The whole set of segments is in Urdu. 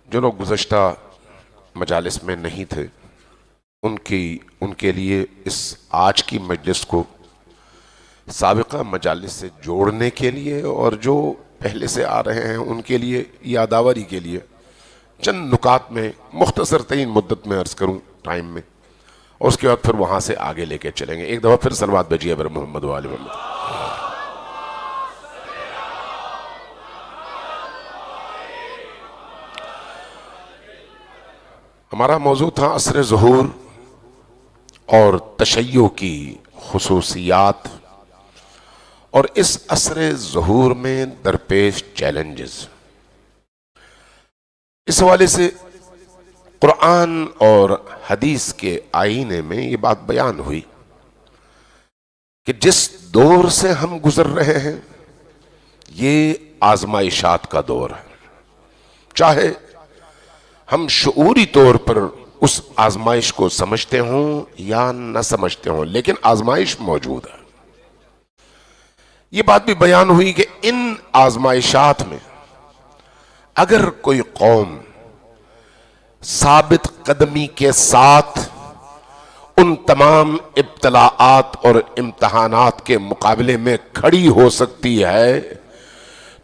جو لوگ گزشتہ مجالس میں نہیں تھے ان کے لیے اس آج کی مجلس کو سابقہ مجالس سے جوڑنے کے لیے اور جو پہلے سے آ رہے ہیں ان کے لیے یادآوری کے لیے چند نکات میں مختصر ترین مدت میں عرض کروں ٹائم میں، اور اس کے بعد پھر وہاں سے آگے لے کے چلیں گے۔ ایک دفعہ پھر صلوات بھیجیے بر محمد و آل محمد۔ ہمارا موضوع تھا عصر ظہور اور تشیع کی خصوصیات اور اس عصر ظہور میں درپیش چیلنجز۔ اس حوالے سے قرآن اور حدیث کے آئینے میں یہ بات بیان ہوئی کہ جس دور سے ہم گزر رہے ہیں یہ آزمائشات کا دور ہے، چاہے ہم شعوری طور پر اس آزمائش کو سمجھتے ہوں یا نہ سمجھتے ہوں، لیکن آزمائش موجود ہے۔ یہ بات بھی بیان ہوئی کہ ان آزمائشات میں اگر کوئی قوم ثابت قدمی کے ساتھ ان تمام ابتلاءات اور امتحانات کے مقابلے میں کھڑی ہو سکتی ہے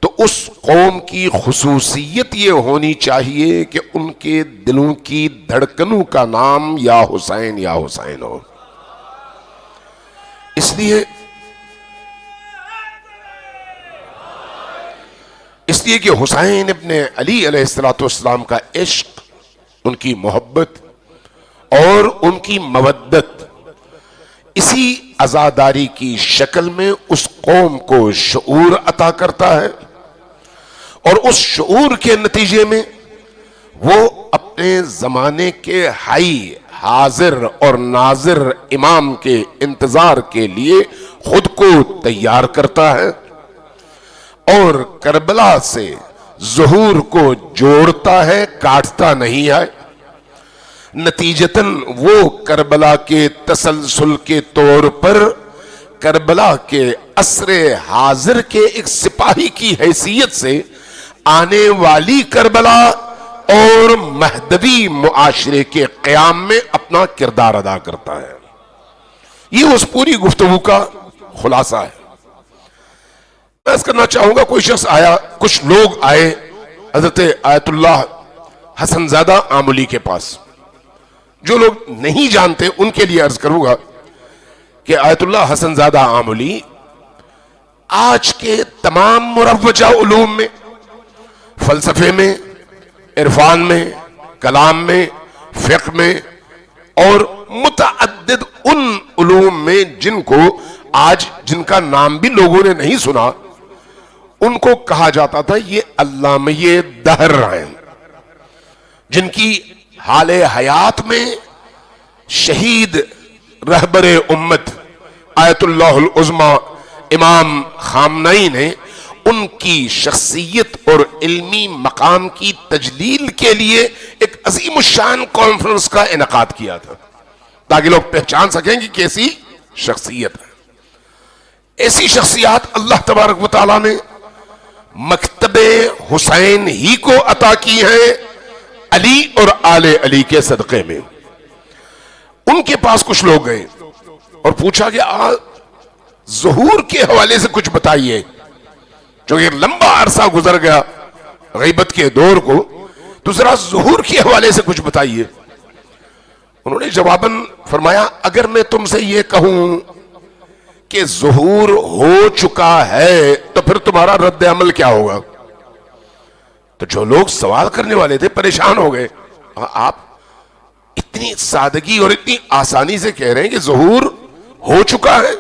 تو اس قوم کی خصوصیت یہ ہونی چاہیے کہ ان کے دلوں کی دھڑکنوں کا نام یا حسین ہو۔ اس لیے کہ حسین ابن علی علیہ السلام کا عشق، ان کی محبت اور ان کی مودت اسی عزاداری کی شکل میں اس قوم کو شعور عطا کرتا ہے، اور اس شعور کے نتیجے میں وہ اپنے زمانے کے حی حاضر اور ناظر امام کے انتظار کے لیے خود کو تیار کرتا ہے اور کربلا سے ظہور کو جوڑتا ہے، کاٹتا نہیں ہے۔ نتیجتاً وہ کربلا کے تسلسل کے طور پر کربلا کے عصر حاضر کے ایک سپاہی کی حیثیت سے آنے والی کربلا اور مہدوی معاشرے کے قیام میں اپنا کردار ادا کرتا ہے۔ یہ اس پوری گفتگو کا خلاصہ ہے۔ میں اس کرنا چاہوں گا، کوئی شخص آیا، کچھ لوگ آئے حضرت آیت اللہ حسن زادہ آملی کے پاس۔ جو لوگ نہیں جانتے ان کے لیے عرض کروں گا کہ آیت اللہ حسن زادہ آملی آج کے تمام مروجہ علوم میں، فلسفے میں، عرفان میں، کلام میں، فقہ میں اور متعدد ان علوم میں جن کو آج جن کا نام بھی لوگوں نے نہیں سنا، ان کو کہا جاتا تھا یہ علامہ دہر ہیں، جن کی حال حیات میں شہید رہبر امت آیت اللہ العظمی امام خامنئی نے ان کی شخصیت اور علمی مقام کی تجلیل کے لیے ایک عظیم الشان کانفرنس کا انعقاد کیا تھا، تاکہ لوگ پہچان سکیں کہ کیسی شخصیت ہے۔ ایسی شخصیات اللہ تبارک و تعالیٰ نے مکتب حسین ہی کو عطا کی ہیں علی اور آل علی کے صدقے میں۔ ان کے پاس کچھ لوگ گئے اور پوچھا کہ ظہور کے حوالے سے کچھ بتائیے، چونکہ لمبا عرصہ گزر گیا غیبت کے دور کو، دوسرا ظہور کے حوالے سے کچھ بتائیے۔ انہوں نے جواباً فرمایا، اگر میں تم سے یہ کہوں کہ ظہور ہو چکا ہے تو پھر تمہارا رد عمل کیا ہوگا؟ تو جو لوگ سوال کرنے والے تھے پریشان ہو گئے، آپ اتنی سادگی اور اتنی آسانی سے کہہ رہے ہیں کہ ظہور ہو چکا ہے؟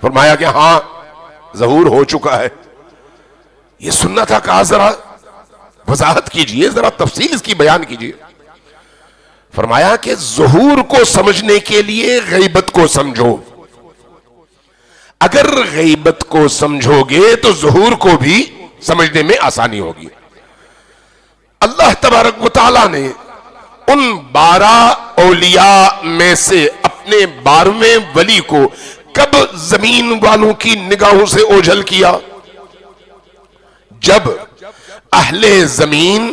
فرمایا کہ ہاں ظہور ہو چکا ہے۔ یہ سننا تھا، کہا ذرا وضاحت کیجئے، ذرا تفصیل اس کی بیان کیجئے۔ فرمایا کہ ظہور کو سمجھنے کے لیے غیبت کو سمجھو، اگر غیبت کو سمجھو گے تو ظہور کو بھی سمجھنے میں آسانی ہوگی۔ اللہ تبارک و تعالیٰ نے ان 12 اولیاء میں سے اپنے 12ویں ولی کو کب زمین والوں کی نگاہوں سے اوجھل کیا؟ جب اہل زمین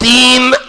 3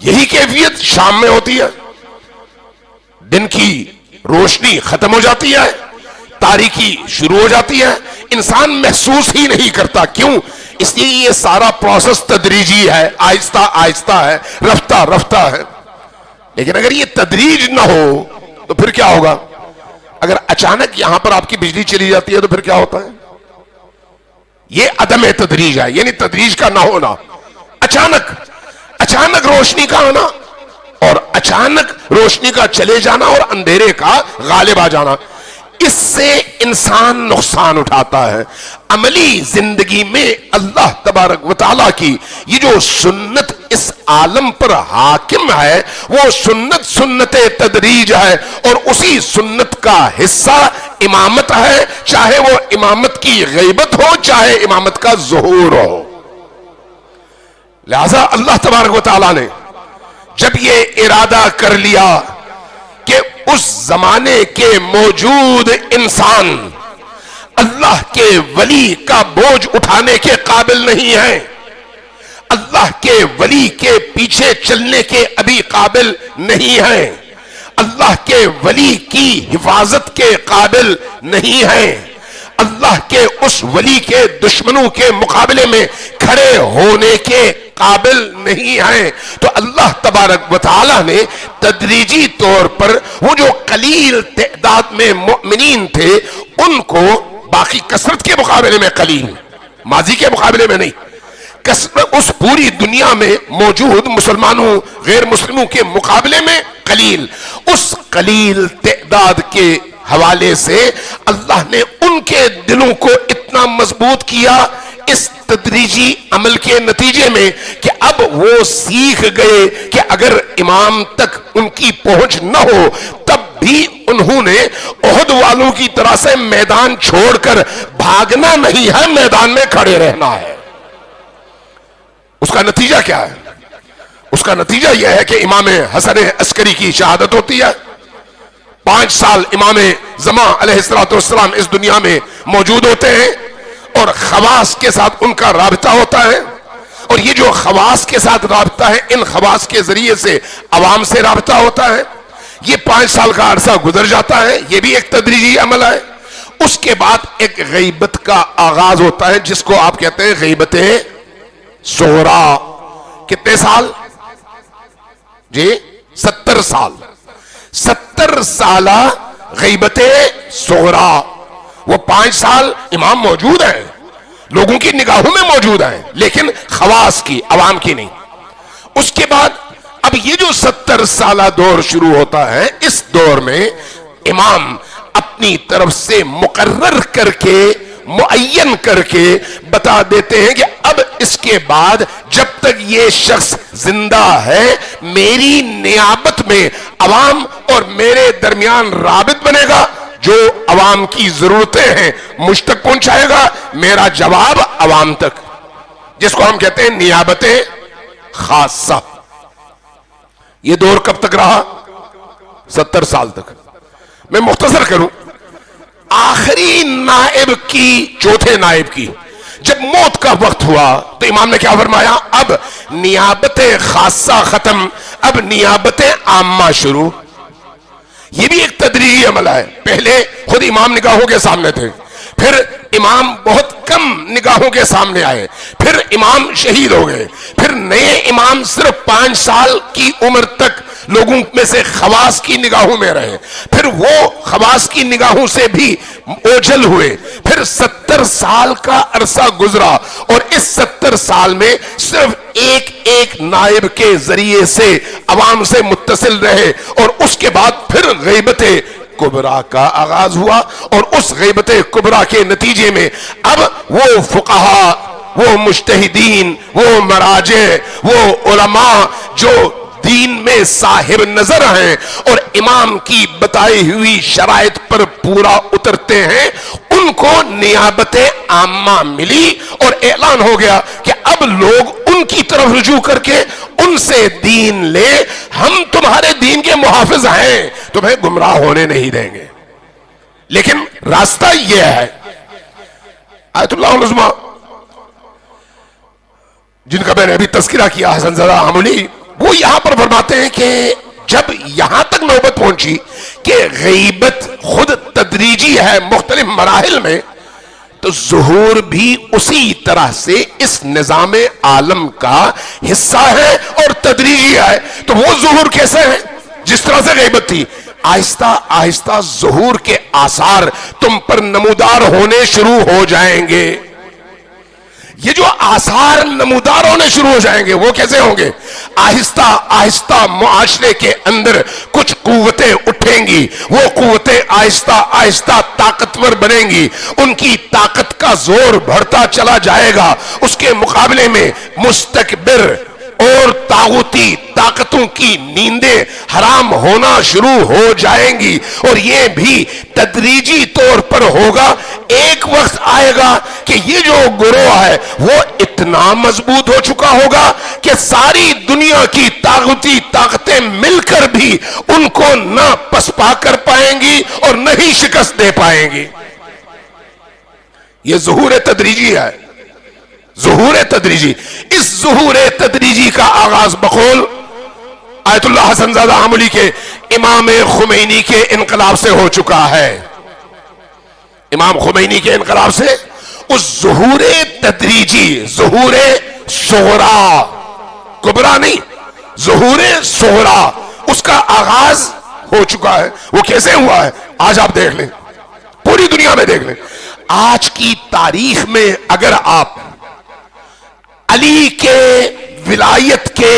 یہی کیفیت شام میں ہوتی ہے، دن کی روشنی ختم ہو جاتی ہے، تاریکی شروع ہو جاتی ہے، انسان محسوس ہی نہیں کرتا. کیوں؟ اس لیے یہ سارا پروسیس تدریجی ہے، آہستہ آہستہ ہے، رفتہ رفتہ ہے. لیکن اگر یہ تدریج نہ ہو تو پھر کیا ہوگا؟ اگر اچانک یہاں پر آپ کی بجلی چلی جاتی ہے تو پھر کیا ہوتا ہے؟ یہ عدم تدریج ہے، یعنی تدریج کا نہ ہونا. اچانک روشنی کا آنا اور اچانک روشنی کا چلے جانا اور اندھیرے کا غالب آ جانا، اس سے انسان نقصان اٹھاتا ہے. عملی زندگی میں اللہ تبارک و تعالیٰ کی یہ جو سنت اس عالم پر حاکم ہے، وہ سنت تدریج ہے، اور اسی سنت کا حصہ امامت ہے، چاہے وہ امامت کی غیبت ہو چاہے امامت کا ظہور ہو. لہذا اللہ تبارک و تعالیٰ نے جب یہ ارادہ کر لیا کہ اس زمانے کے موجود انسان اللہ کے ولی کا بوجھ اٹھانے کے قابل نہیں ہیں، اللہ کے ولی کے پیچھے چلنے کے ابھی قابل نہیں ہیں، اللہ کے ولی کی حفاظت کے قابل نہیں ہیں، اللہ کے اس ولی کے دشمنوں کے مقابلے میں کھڑے ہونے کے قابل نہیں ہیں، تو اللہ تبارک و تعالی نے تدریجی طور پر وہ جو قلیل تعداد میں مؤمنین تھے ان کو باقی کثرت کے مقابلے میں قلیل، ماضی کے مقابلے میں نہیں، اس پوری دنیا میں موجود مسلمانوں غیر مسلموں کے مقابلے میں قلیل، اس قلیل تعداد کے حوالے سے اللہ نے ان کے دلوں کو اتنا مضبوط کیا اس تدریجی عمل کے نتیجے میں کہ اب وہ سیکھ گئے کہ اگر امام تک ان کی پہنچ نہ ہو تب بھی انہوں نے احد والوں کی طرح سے میدان چھوڑ کر بھاگنا نہیں ہے، میدان میں کھڑے رہنا ہے. اس کا نتیجہ کیا ہے؟ اس کا نتیجہ یہ ہے کہ امام حسن عسکری کی شہادت ہوتی ہے. 5 سال امام زمان علیہ السلام اس دنیا میں موجود ہوتے ہیں اور خواص کے ساتھ ان کا رابطہ ہوتا ہے، اور یہ جو خواص کے ساتھ رابطہ ہے ان خواص کے ذریعے سے عوام سے رابطہ ہوتا ہے. یہ 5 سال کا عرصہ گزر جاتا ہے، یہ بھی ایک تدریجی عمل ہے. اس کے بعد ایک غیبت کا آغاز ہوتا ہے جس کو آپ کہتے ہیں غیبت صغریٰ. کتنے سال؟ جی 70 سال. 70 سالہ غیبت صغریٰ. وہ 5 سال امام موجود ہیں، لوگوں کی نگاہوں میں موجود ہیں، لیکن خواص کی، عوام کی نہیں. اس کے بعد اب یہ جو 70 سالہ دور شروع ہوتا ہے، اس دور میں امام اپنی طرف سے مقرر کر کے معین کر کے بتا دیتے ہیں کہ اب اس کے بعد جب تک یہ شخص زندہ ہے میری نیابت میں عوام اور میرے درمیان رابط بنے گا، جو عوام کی ضرورتیں ہیں مجھ تک پہنچائے گا، میرا جواب عوام تک، جس کو ہم کہتے ہیں نیابت خاصہ. یہ دور کب تک رہا؟ 70 سال تک. میں مختصر کروں، آخری نائب کی، چوتھے نائب کی جب موت کا وقت ہوا تو امام نے کیا فرمایا؟ اب نیابت خاصہ ختم، اب نیابت عامہ شروع. یہ بھی ایک تدریجی عمل ہے. پہلے خود امام نگاہوں کے سامنے تھے، پھر امام بہت کم نگاہوں کے سامنے آئے، پھر امام شہید ہو گئے، پھر نئے امام صرف 5 سال کی عمر تک لوگوں میں سے خواص کی نگاہوں میں رہے، پھر وہ خواص کی نگاہوں سے بھی اوجھل ہوئے، پھر 70 سال کا عرصہ گزرا، اور اس 70 سال میں صرف ایک نائب کے ذریعے سے عوام سے متصل رہے، اور اس کے بعد پھر غیبت کبریٰ کا آغاز ہوا. اور اس غیبت کبریٰ کے نتیجے میں اب وہ فقہا، وہ مجتہدین، وہ مراجع، وہ علماء جو دین میں صاحب نظر ہیں اور امام کی بتائی ہوئی شرائط پر پورا اترتے ہیں، ان کو نیابت عامہ ملی، اور اعلان ہو گیا کہ اب لوگ ان کی طرف رجوع کر کے ان سے دین لے، ہم تمہارے دین کے محافظ ہیں، تمہیں گمراہ ہونے نہیں دیں گے. لیکن راستہ یہ ہے. آیت اللہ العظمیٰ جن کا میں نے ابھی تذکرہ کیا، حسن زادہ آملی وہ یہاں پر فرماتے ہیں کہ جب یہاں تک نوبت پہنچی کہ غیبت خود تدریجی ہے مختلف مراحل میں، تو ظہور بھی اسی طرح سے اس نظام عالم کا حصہ ہے اور تدریجی ہے. تو وہ ظہور کیسے ہے؟ جس طرح سے غیبت تھی، آہستہ آہستہ ظہور کے آثار تم پر نمودار ہونے شروع ہو جائیں گے. یہ جو آثار نمودار ہونے شروع ہو جائیں گے وہ کیسے ہوں گے؟ آہستہ آہستہ معاشرے کے اندر کچھ قوتیں اٹھیں گی، وہ قوتیں آہستہ آہستہ طاقتور بنیں گی، ان کی طاقت کا زور بڑھتا چلا جائے گا. اس کے مقابلے میں مستکبر اور طاغوتی طاقتوں کی نیندیں حرام ہونا شروع ہو جائیں گی، اور یہ بھی تدریجی طور پر ہوگا. ایک وقت آئے گا کہ یہ جو گروہ ہے وہ اتنا مضبوط ہو چکا ہوگا کہ ساری دنیا کی طاغوتی طاقتیں مل کر بھی ان کو نہ پسپا کر پائیں گی اور نہ ہی شکست دے پائیں گی. یہ ظہور تدریجی ہے، ظہور تدریجی. اس ظہور تدریجی کا آغاز بقول آیت اللہ حسن زادہ آملی کے امام خمینی کے انقلاب سے ہو چکا ہے. امام خمینی کے انقلاب سے اس ظہور تدریجی، ظہور صغرا، کبرا نہیں، ظہور صغرا، اس کا آغاز ہو چکا ہے. وہ کیسے ہوا ہے آج آپ دیکھ لیں، پوری دنیا میں دیکھ لیں. آج کی تاریخ میں اگر آپ علی کے ولایت کے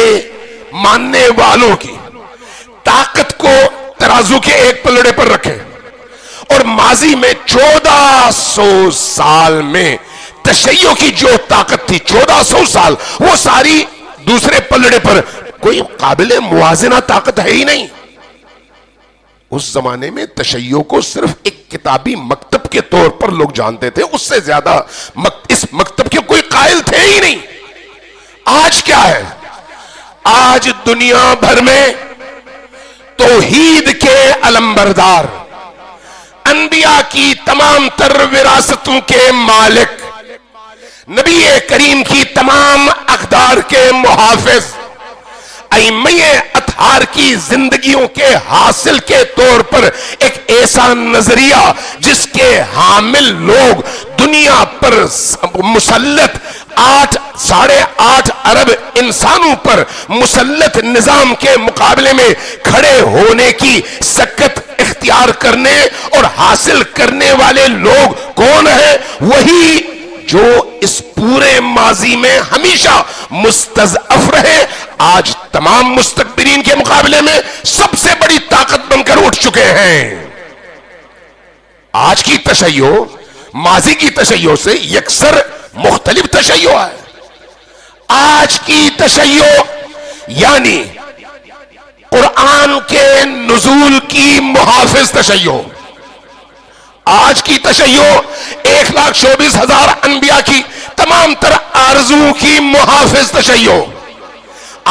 ماننے والوں کی طاقت کو ترازو کے ایک پلڑے پر رکھیں اور ماضی میں 1400 سال میں تشیع کی جو طاقت تھی، 1400 سال، وہ ساری دوسرے پلڑے پر، کوئی قابل موازنہ طاقت ہے ہی نہیں. اس زمانے میں تشیع کو صرف ایک کتابی مکتب کے طور پر لوگ جانتے تھے، اس سے زیادہ اس مکتب کے کوئی قائل تھے ہی نہیں. آج کیا ہے؟ آج دنیا بھر میں توحید کے علمبردار، انبیاء کی تمام تر وراثتوں کے مالک، نبی کریم کی تمام اقدار کے محافظ، ائمہ اطہار کی زندگیوں کے حاصل کے طور پر ایک ایسا نظریہ جس کے حامل لوگ دنیا پر مسلط 8.5 ارب انسانوں پر مسلط نظام کے مقابلے میں کھڑے ہونے کی سکت اختیار کرنے اور حاصل کرنے والے لوگ کون ہیں؟ وہی جو اس پورے ماضی میں ہمیشہ مستضعف رہے، آج تمام مستکبرین کے مقابلے میں سب سے بڑی طاقت بن کر اٹھ چکے ہیں. آج کی تشیع ماضی کی تشیع سے یکسر مختلف تشیع ہے. آج کی تشیع یعنی قرآن کے نزول کی محافظ تشیع، آج کی تشیع 1,24,000 انبیاء کی تمام تر آرزوؤں کی محافظ تشیع،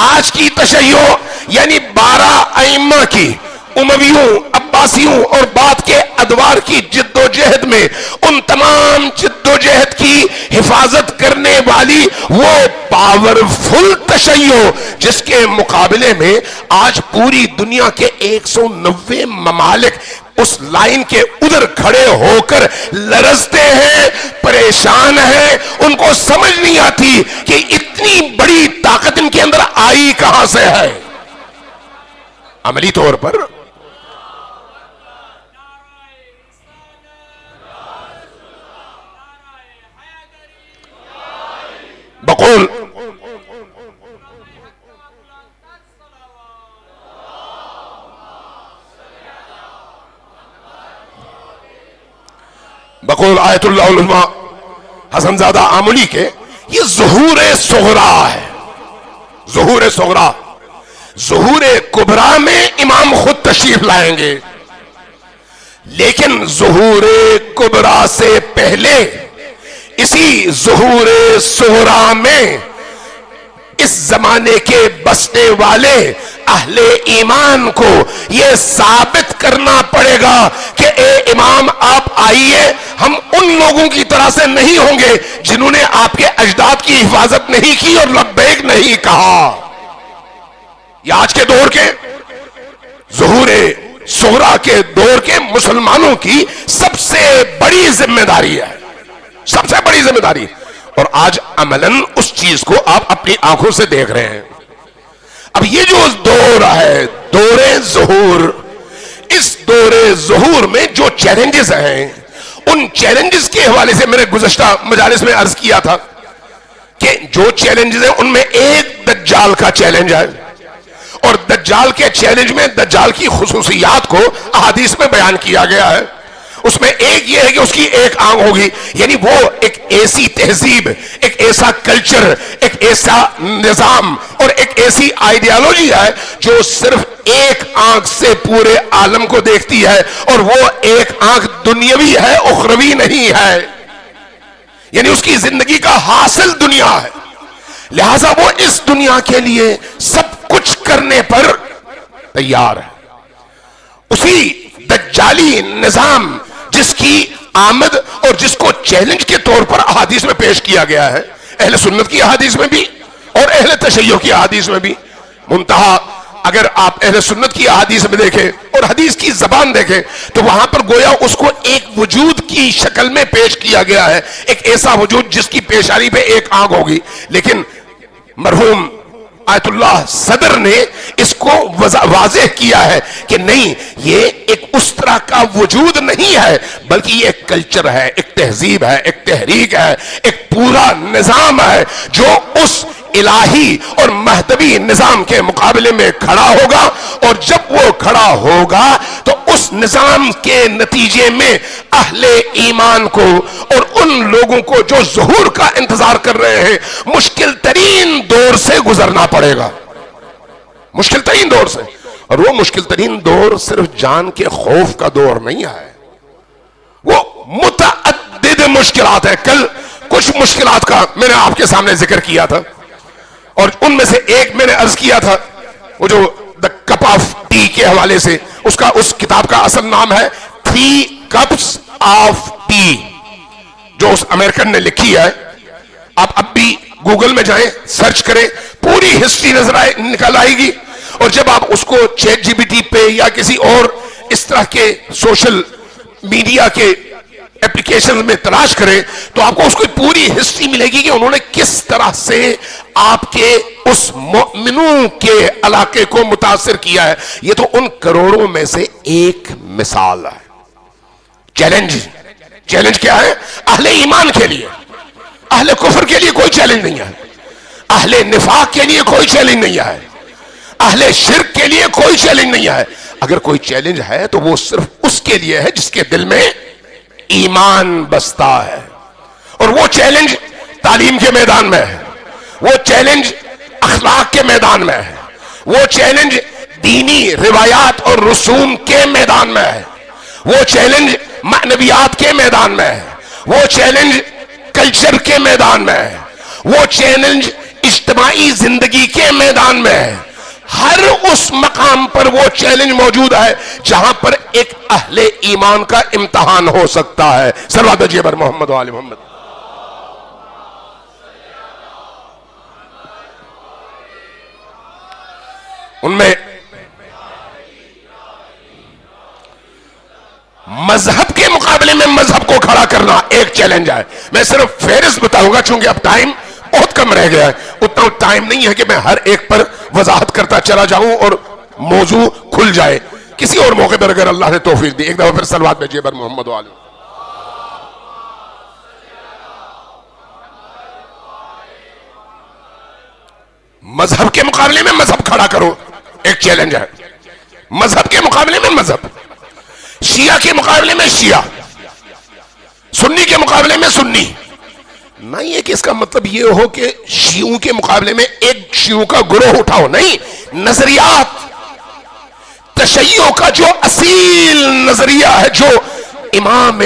آج کی تشیع یعنی 12 ائمہ کی، امویوں، عباسیوں اور بعد کے ادوار کی جد و جہد میں ان تمام جد و جہد کی حفاظت کرنے والی وہ پاورفل تشیع جس کے مقابلے میں آج پوری دنیا کے 190 ممالک اس لائن کے ادھر کھڑے ہو کر لرزتے ہیں، پریشان ہیں. ان کو سمجھ نہیں آتی کہ اتنی بڑی طاقت ان کے اندر آئی کہاں سے ہے. عملی طور پر بقول آیت اللہ علماء حسن زادہ آملی کے یہ ظہور صغرا ہے. ظہور صغرا، ظہور کبرا میں امام خود تشریف لائیں گے، لیکن ظہور کبرا سے پہلے اسی ظہور صغرا میں اس زمانے کے بسنے والے اہل ایمان کو یہ ثابت کرنا پڑے گا کہ اے امام آپ آئیے، ہم ان لوگوں کی طرح سے نہیں ہوں گے جنہوں نے آپ کے اجداد کی حفاظت نہیں کی اور لبیک نہیں کہا. یہ آج کے دور کے ظہور صغرا کے دور کے مسلمانوں کی سب سے بڑی ذمہ داری ہے، سب سے بڑی ذمہ داری، اور آج عملاً اس چیز کو آپ اپنی آنکھوں سے دیکھ رہے ہیں۔ اب یہ جو دور ہے دور ظہور، اس دور ظہور میں جو چیلنجز ہیں، ان چیلنجز کے حوالے سے میں نے گزشتہ مجالس میں عرض کیا تھا کہ جو چیلنجز ہیں ان میں ایک دجال کا چیلنج ہے، اور دجال کے چیلنج میں دجال کی خصوصیات کو احادیث میں بیان کیا گیا ہے۔ اس میں ایک یہ ہے کہ اس کی ایک آنکھ ہوگی، یعنی وہ ایک ایسی تہذیب، ایک ایسا کلچر، ایک ایسا نظام اور ایک ایسی آئیڈیالوجی ہے جو صرف ایک آنکھ سے پورے عالم کو دیکھتی ہے، اور وہ ایک آنکھ دنیاوی ہے، اخروی نہیں ہے، یعنی اس کی زندگی کا حاصل دنیا ہے، لہذا وہ اس دنیا کے لیے سب کچھ کرنے پر تیار ہے۔ اسی دجالی نظام جس کی آمد اور جس کو چیلنج کے طور پر احادیث میں پیش کیا گیا ہے، اہل سنت کی احادیث میں بھی اور اہل تشیع کی احادیث میں بھی، منتہا اگر آپ اہل سنت کی احادیث میں دیکھیں اور حدیث کی زبان دیکھیں تو وہاں پر گویا اس کو ایک وجود کی شکل میں پیش کیا گیا ہے، ایک ایسا وجود جس کی پیشانی پہ ایک آنکھ ہوگی، لیکن مرحوم آیت اللہ صدر نے اس کو واضح کیا ہے کہ نہیں، یہ ایک اس طرح کا وجود نہیں ہے، بلکہ یہ ایک کلچر ہے، ایک تہذیب ہے، ایک تحریک ہے، ایک پورا نظام ہے جو اس الہی اور مہدوی نظام کے مقابلے میں کھڑا ہوگا، اور جب وہ کھڑا ہوگا تو اس نظام کے نتیجے میں اہل ایمان کو اور ان لوگوں کو جو ظہور کا انتظار کر رہے ہیں مشکل ترین دور سے گزرنا پڑے گا، مشکل ترین دور سے، اور وہ مشکل ترین دور صرف جان کے خوف کا دور نہیں ہے، وہ متعدد مشکلات ہے۔ کل کچھ مشکلات کا میں نے آپ کے سامنے ذکر کیا تھا، اور ان میں سے ایک میں نے عرض کیا تھا، وہ جو دا کپ آف ٹی کے حوالے سے، اس کتاب کا اصل نام ہے 3 cups of tea، جو اس امریکن نے لکھی ہے۔ آپ اب بھی گوگل میں جائیں، سرچ کریں، پوری ہسٹری نکل آئے گی، اور جب آپ اس کو چیٹ جی پی ٹی پہ یا کسی اور اس طرح کے سوشل میڈیا کے اپلیکیشن میں تلاش کریں تو آپ کو اس کو پوری ہسٹری ملے گی کہ انہوں نے کس طرح سے آپ کے اس مؤمنوں کے علاقے کو متاثر کیا ہے۔ یہ تو ان کروڑوں میں سے ایک مثال ہے۔ چیلنج کیا ہے؟ اہل ایمان کے لیے، اہل کفر کے لیے کوئی چیلنج نہیں ہے، اہل نفاق کے لیے کوئی چیلنج نہیں ہے، اہل شرک کے لیے کوئی چیلنج نہیں ہے۔ اگر کوئی چیلنج ہے تو وہ صرف اس کے لیے ہے جس کے دل میں ایمان بستا ہے، اور وہ چیلنج تعلیم کے میدان میں ہے، وہ چیلنج اخلاق کے میدان میں ہے، وہ چیلنج دینی روایات اور رسوم کے میدان میں ہے، وہ چیلنج معنویات کے میدان میں ہے، وہ چیلنج کلچر کے میدان میں ہے، وہ چیلنج اجتماعی زندگی کے میدان میں ہے۔ ہر اس مقام پر وہ چیلنج موجود ہے جہاں پر ایک اہل ایمان کا امتحان ہو سکتا ہے۔ صلوات بھیجئے بر محمد و آل محمد۔ ان میں مذہب کے مقابلے میں مذہب کو کھڑا کرنا ایک چیلنج ہے۔ میں صرف فہرست بتاؤں گا چونکہ اب ٹائم بہت کم رہ گیا ہے، اتنا ٹائم نہیں ہے کہ میں ہر ایک پر وضاحت کرتا چلا جاؤں اور موضوع کھل جائے۔ کسی اور موقع پر اگر اللہ نے توفیق دی، ایک دفعہ پھر صلوات بھیجئے بر محمد و آل محمد۔ مذہب کے مقابلے میں مذہب کھڑا کرو، ایک چیلنج ہے۔ مذہب کے مقابلے میں مذہب، شیعہ کے مقابلے میں شیعہ، سنی کے مقابلے میں سنی۔ نہیں ہے کہ اس کا مطلب یہ ہو کہ شیعوں کے مقابلے میں ایک شیعوں کا گروہ اٹھاؤ، نہیں، نظریات تشیع کا جو اصیل نظریہ ہے، جو امام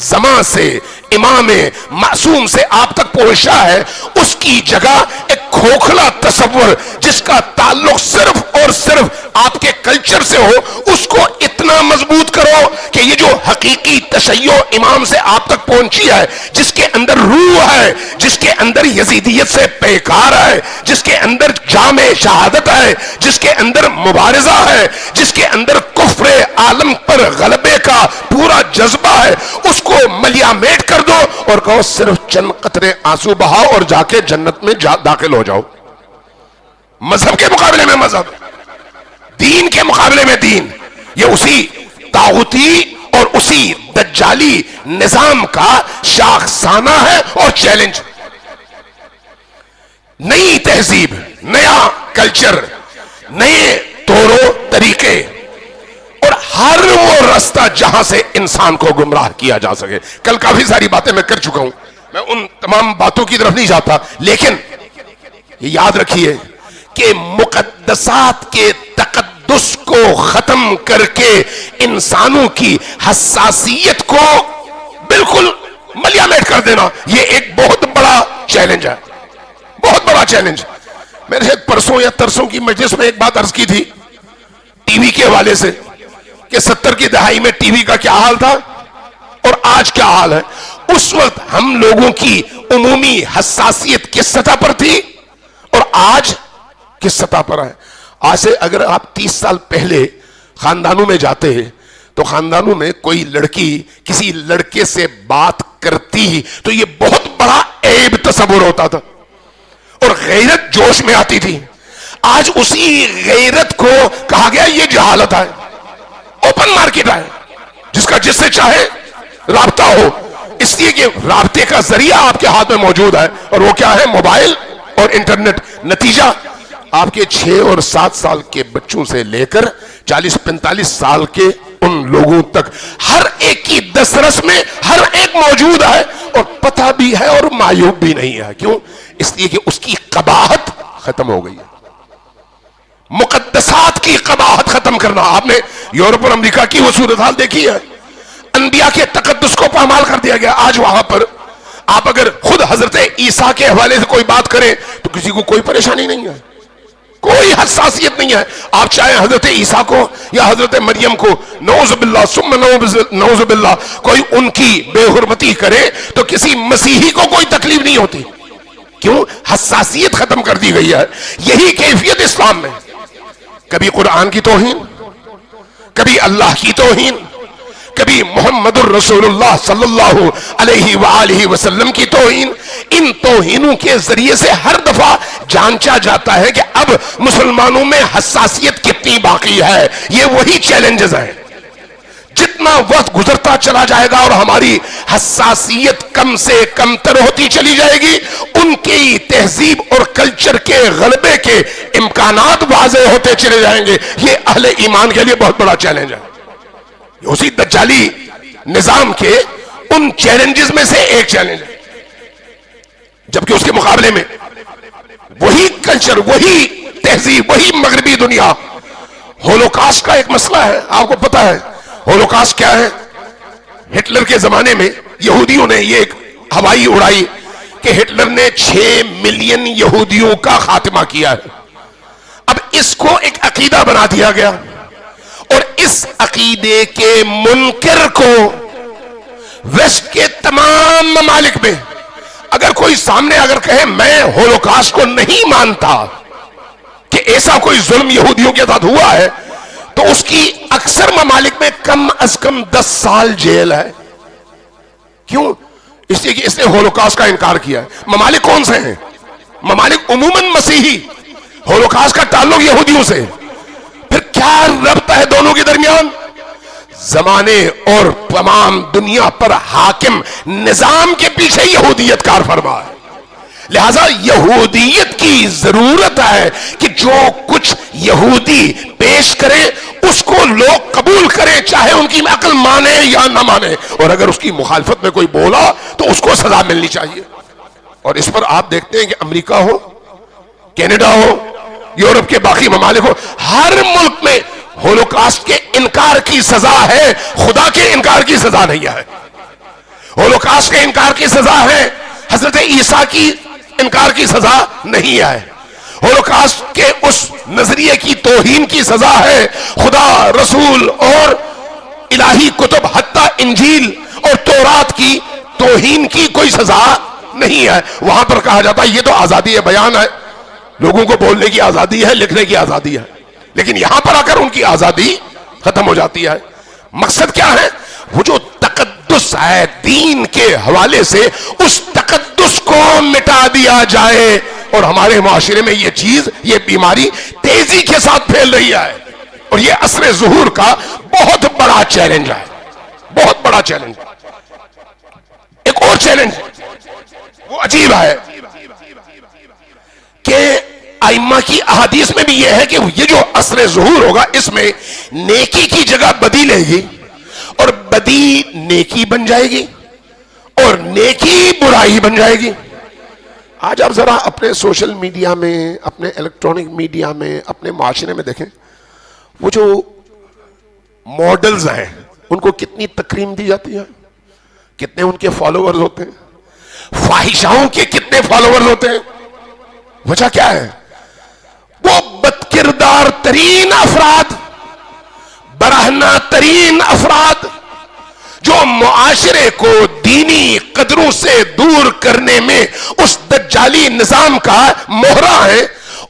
زمان سے، امام معصوم سے آپ تک پہنچا ہے، اس کی جگہ ایک کھوکھلا تصور جس کا تعلق صرف اور صرف آپ کے کلچر سے ہو، اس کو اتنا مضبوط کرو کہ یہ جو حقیقی تشیع امام سے آپ تک پہنچی ہے، جس کے اندر روح ہے، جس کے اندر یزیدیت سے پیکار ہے، جس کے اندر جامع شہادت ہے، جس کے اندر مبارزہ ہے، جس کے اندر کفر عالم پر غلبے کا پورا جذبہ ہے، اس کو ملیا میٹ کر دو اور کہو صرف چند قطرے آنسو بہاؤ اور جا کے جنت میں داخل ہو جاؤ۔ مذہب کے مقابلے میں مذہب، دین کے مقابلے میں دین، یہ اسی طاغوتی اور اسی دجالی نظام کا شاخسانہ ہے اور چیلنج۔ نئی تہذیب، نیا کلچر، نئے طور و طریقے اور ہر وہ رستہ جہاں سے انسان کو گمراہ کیا جا سکے۔ کل کافی ساری باتیں میں کر چکا ہوں، میں ان تمام باتوں کی طرف نہیں جاتا، لیکن یہ یاد رکھیے کہ مقدسات کے تقدس کو ختم کر کے انسانوں کی حساسیت کو بالکل ملیا میٹ کر دینا، یہ ایک بہت بڑا چیلنج ہے، بہت بڑا چیلنج۔ میں نے پرسوں یا ترسوں کی مجلس میں ایک بات عرض کی تھی ٹی وی کے حوالے سے کہ 70 کی دہائی میں ٹی وی کا کیا حال تھا اور آج کیا حال ہے۔ اس وقت ہم لوگوں کی عمومی حساسیت کس سطح پر تھی اور آج کس سطح پر ہے۔ آج سے اگر آپ 30 سال پہلے خاندانوں میں جاتے تو خاندانوں میں کوئی لڑکی کسی لڑکے سے بات کرتی تو یہ بہت بڑا عیب تصور ہوتا تھا اور غیرت جوش میں آتی تھی۔ آج اسی غیرت کو کہا گیا یہ جہالت ہے، اوپن مارکیٹ ہے، جس کا جس سے چاہے رابطہ ہو، اس لیے کہ رابطے کا ذریعہ آپ کے ہاتھ میں موجود ہے اور وہ کیا ہے؟ موبائل اور انٹرنیٹ۔ نتیجہ آپ کے 6 اور 7 سال کے بچوں سے لے کر 40-45 سال کے ان لوگوں تک ہر ایک کی دسترس میں ہر ایک موجود ہے اور پتہ بھی ہے اور معیوب بھی نہیں ہے۔ کیوں؟ اس لیے کہ اس کی قباحت ختم ہو گئی ہے۔ مقدسات کی قباحت ختم کرنا۔ آپ نے یورپ اور امریکہ کی وہ صورتحال دیکھی ہے، انبیاء کے تقدس کو پامال کر دیا گیا۔ آج وہاں پر آپ اگر خود حضرت عیسیٰ کے حوالے سے کوئی بات کریں تو کسی کو کوئی پریشانی نہیں ہے، کوئی حساسیت نہیں ہے۔ آپ چاہے حضرت عیسیٰ کو یا حضرت مریم کو، نعوذ باللہ ثم نعوذ باللہ، کوئی ان کی بے حرمتی کرے تو کسی مسیحی کو کوئی تکلیف نہیں ہوتی۔ کیوں؟ حساسیت ختم کر دی گئی ہے۔ یہی کیفیت اسلام میں، کبھی قرآن کی توہین، کبھی اللہ کی توہین، کبھی محمد الرسول اللہ صلی اللہ علیہ وآلہ وسلم کی توہین۔ ان توہینوں کے ذریعے سے ہر دفعہ جانچا جاتا ہے کہ اب مسلمانوں میں حساسیت کتنی باقی ہے۔ یہ وہی چیلنجز ہیں۔ جتنا وقت گزرتا چلا جائے گا اور ہماری حساسیت کم سے کم تر ہوتی چلی جائے گی، ان کی تہذیب اور کلچر کے غلبے کے امکانات واضح ہوتے چلے جائیں گے۔ یہ اہل ایمان کے لیے بہت بڑا چیلنج ہے۔ اسی دجالی نظام کے ان چیلنجز میں سے ایک چیلنج ہے، جبکہ اس کے مقابلے میں وہی کلچر، وہی تہذیب، وہی مغربی دنیا۔ ہولوکاسٹ کا ایک مسئلہ ہے، آپ کو پتا ہے ہولوکاسٹ کیا ہے؟ ہٹلر کے زمانے میں یہودیوں نے یہ ایک ہوائی اڑائی کہ ہٹلر نے 6 ملین یہودیوں کا خاتمہ کیا ہے۔ اب اس کو ایک عقیدہ بنا دیا گیا اور اس عقیدے کے منکر کو ویسٹ کے تمام ممالک میں اگر کوئی سامنے اگر کہے میں ہولوکاسٹ کو نہیں مانتا کہ ایسا کوئی ظلم یہودیوں کے ساتھ ہوا ہے، تو اس کی اکثر ممالک میں کم از کم 10 سال جیل ہے۔ کیوں؟ اس لیے کہ اس نے ہولوکاسٹ کا انکار کیا ہے۔ ممالک کون سے ہیں؟ ممالک عموماً مسیحی، ہولوکاسٹ کا تعلق یہودیوں سے۔ پھر کیا ربط ہے دونوں کے درمیان؟ زمانے اور تمام دنیا پر حاکم نظام کے پیچھے یہودیت کار فرما ہے۔ لہذا یہودیت کی ضرورت ہے کہ جو کچھ یہودی پیش کرے اس کو لوگ قبول کریں، چاہے ان کی عقل مانے یا نہ مانے، اور اگر اس کی مخالفت میں کوئی بولا تو اس کو سزا ملنی چاہیے۔ اور اس پر آپ دیکھتے ہیں کہ امریکہ ہو، کینیڈا ہو، یورپ کے باقی ممالک ہو، ہر ملک میں ہولوکاسٹ کے انکار کی سزا ہے، خدا کے انکار کی سزا نہیں ہے۔ ہولوکاسٹ کے انکار کی سزا ہے، حضرت عیسیٰ کی انکار کی سزا نہیں ہے۔ ہولوکاسٹ کے اس نظریے کی توہین کی سزا ہے، خدا، رسول اور الہی کتب حتی انجیل اور تورات کی توہین کی کوئی سزا نہیں ہے. وہاں پر کہا جاتا ہے یہ تو آزادی بیان ہے, لوگوں کو بولنے کی آزادی ہے, لکھنے کی آزادی ہے, لیکن یہاں پر آ کر ان کی آزادی ختم ہو جاتی ہے. مقصد کیا ہے؟ وہ جو تقدس ہے دین کے حوالے سے, اس تقدس کو مٹا دیا جائے. اور ہمارے معاشرے میں یہ چیز, یہ بیماری تیزی کے ساتھ پھیل رہی ہے, اور یہ عصر ظہور کا بہت بڑا چیلنج ہے, بہت بڑا چیلنج. ایک اور چیلنج وہ عجیب ہے کہ ائمہ کی احادیث میں بھی یہ ہے کہ یہ جو عصر ظہور ہوگا اس میں نیکی کی جگہ بدی لے گی, اور بدی نیکی بن جائے گی, اور نیکی برائی بن جائے گی. آج آپ ذرا اپنے سوشل میڈیا میں, اپنے الیکٹرانک میڈیا میں, اپنے معاشرے میں دیکھیں, وہ جو ماڈلز ہیں ان کو کتنی تکریم دی جاتی ہے, کتنے ان کے فالوورز ہوتے ہیں, فاحشاؤں کے کتنے فالوورز ہوتے ہیں. وجہ کیا ہے؟ وہ بدکردار ترین افراد, برہنہ ترین افراد جو معاشرے کو دینی قدروں سے دور کرنے میں اس دجالی نظام کا مہرہ ہے,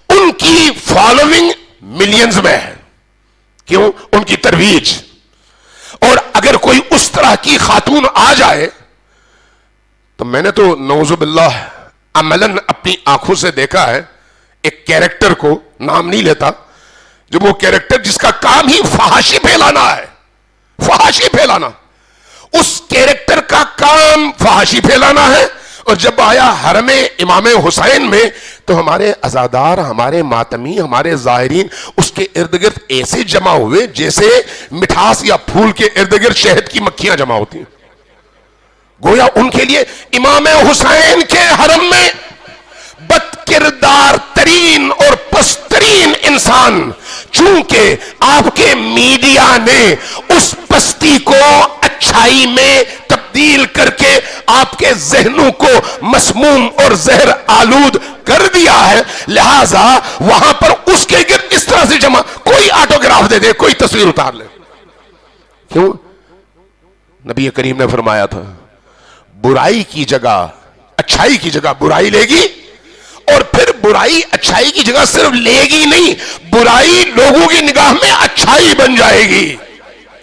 ان کی فالوئنگ ملینز میں ہے. کیوں؟ ان کی ترویج. اور اگر کوئی اس طرح کی خاتون آ جائے تو میں نے تو نعوذ باللہ عملاً اپنی آنکھوں سے دیکھا ہے ایک کیریکٹر کو, نام نہیں لیتا, جو وہ کیریکٹر جس کا کام ہی فحاشی پھیلانا ہے, فحاشی پھیلانا, اس کیریکٹر کا کام فحاشی پھیلانا ہے. اور جب آیا حرم امام حسین میں تو ہمارے عزادار, ہمارے ماتمی, ہمارے ظاہرین اس کے ارد گرد ایسے جمع ہوئے جیسے مٹھاس یا پھول کے ارد گرد شہد کی مکھیاں جمع ہوتی ہیں. گویا ان کے لیے امام حسین کے حرم میں بد کردار ترین اور پسترین انسان, چونکہ آپ کے میڈیا نے اس پستی کو اچھائی میں تبدیل کر کے آپ کے ذہنوں کو مسموم اور زہر آلود کر دیا ہے, لہذا وہاں پر اس کے گرد اس طرح سے جمع, کوئی آٹوگراف دے دے, کوئی تصویر اتار لے. کیوں؟ نبی کریم نے فرمایا تھا برائی کی جگہ اچھائی کی جگہ برائی لے گی, اور پھر برائی اچھائی کی جگہ صرف لے گی نہیں, برائی لوگوں کی نگاہ میں اچھائی بن جائے گی.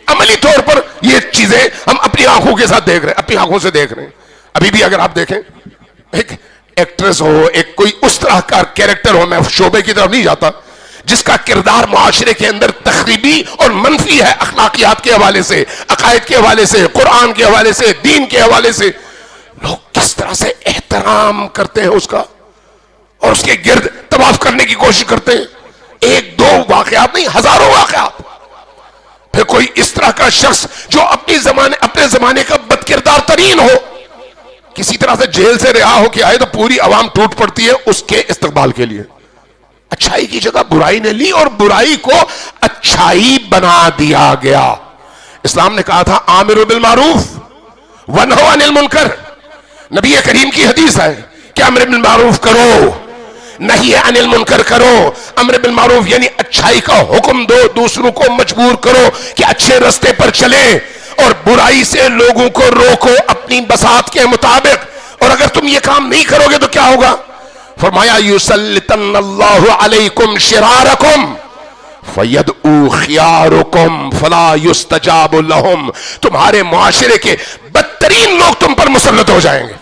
عملی طور پر یہ چیزیں ہم اپنی آنکھوں کے ساتھ دیکھ رہے ہیں, اپنی آنکھوں سے دیکھ رہے ہیں. ابھی بھی اگر آپ دیکھیں ایک ایکٹریس ہو, ایک کوئی اس طرح کا کیریکٹر ہو, میں شعبے کی طرف نہیں جاتا, جس کا کردار معاشرے کے اندر تخریبی اور منفی ہے, اخلاقیات کے حوالے سے, عقائد کے حوالے سے, قرآن کے حوالے سے, دین کے حوالے سے, لوگ کس طرح سے احترام کرتے ہیں اس کا, اور اس کے گرد طواف کرنے کی کوشش کرتے ہیں. ایک دو واقعات نہیں, ہزاروں واقعات. پھر کوئی اس طرح کا شخص جو اپنے زمانے کا بد کردار ترین ہو, کسی طرح سے جیل سے رہا ہو کے آئے تو پوری عوام ٹوٹ پڑتی ہے اس کے استقبال کے لیے. اچھائی کی جگہ برائی نے لی اور برائی کو اچھائی بنا دیا گیا. اسلام نے کہا تھا آمروا بالمعروف ونہوا عن المنکر. نبی کریم کی حدیث ہے کہ امر بالمعروف کرو, نہیں عن المنکر کرو. امر بالمعروف یعنی اچھائی کا حکم دو, دوسروں کو مجبور کرو کہ اچھے رستے پر چلیں, اور برائی سے لوگوں کو روکو اپنی بساط کے مطابق. اور اگر تم یہ کام نہیں کرو گے تو کیا ہوگا؟ فرمایا یسلطن اللہ علیکم شرارکم فیدعو خیارکم فلا یستجاب لہم. تمہارے معاشرے کے بدترین لوگ تم پر مسلط ہو جائیں گے,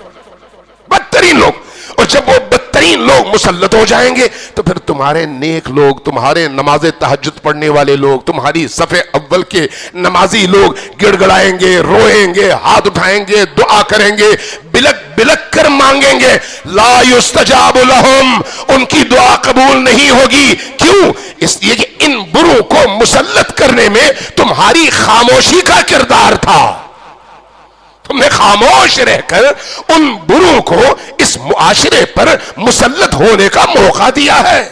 بدترین لوگ. اور جب وہ بدترین لوگ مسلط ہو جائیں گے تو پھر تمہارے نیک لوگ, تمہارے نماز تہجد پڑھنے والے لوگ, تمہاری صف اول کے نمازی لوگ گڑ گڑائیں گے, روئیں گے, ہاتھ اٹھائیں گے, دعا کریں گے, بلک بلک کر مانگیں گے. لا یستجاب لہم, ان کی دعا قبول نہیں ہوگی. کیوں؟ اس لیے کہ ان بروں کو مسلط کرنے میں تمہاری خاموشی کا کردار تھا. تم نے خاموش رہ کر ان بروں کو اس معاشرے پر مسلط ہونے کا موقع دیا ہے.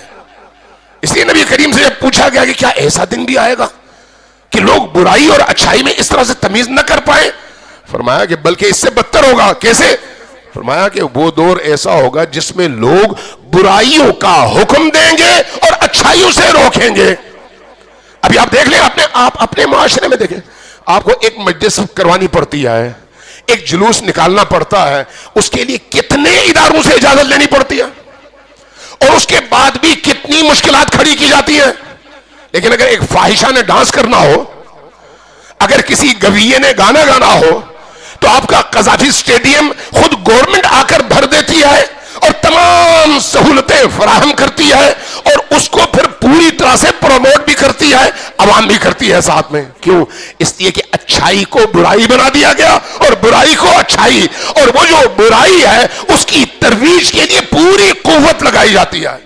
اس لیے نبی کریم سے جب پوچھا گیا کہ کیا ایسا دن بھی آئے گا کہ لوگ برائی اور اچھائی میں اس طرح سے تمیز نہ کر پائیں, فرمایا کہ بلکہ اس سے بدتر ہوگا. کیسے؟ فرمایا کہ وہ دور ایسا ہوگا جس میں لوگ برائیوں کا حکم دیں گے اور اچھائیوں سے روکیں گے. ابھی آپ دیکھ لیں, اپنے معاشرے میں دیکھیں, آپ کو ایک مجلس کروانی پڑتی ہے, ایک جلوس نکالنا پڑتا ہے, اس کے لیے کتنے اداروں سے اجازت لینی پڑتی ہے, اور اس کے بعد بھی کتنی مشکلات کھڑی کی جاتی ہیں. لیکن اگر ایک فاحشہ نے ڈانس کرنا ہو, اگر کسی گویے نے گانا گانا ہو, تو آپ کا قذافی اسٹیڈیم خود گورنمنٹ آ کر بھر دیتی ہے اور تمام سہولتیں فراہم کرتی ہے, اور اس کو پھر پوری طرح سے پروموٹ بھی کرتی ہے, عوام بھی کرتی ہے ساتھ میں. کیوں؟ اس لیے کہ اچھائی کو برائی بنا دیا گیا اور برائی کو اچھائی, اور وہ جو برائی ہے اس کی ترویج کے لیے پوری قوت لگائی جاتی ہے.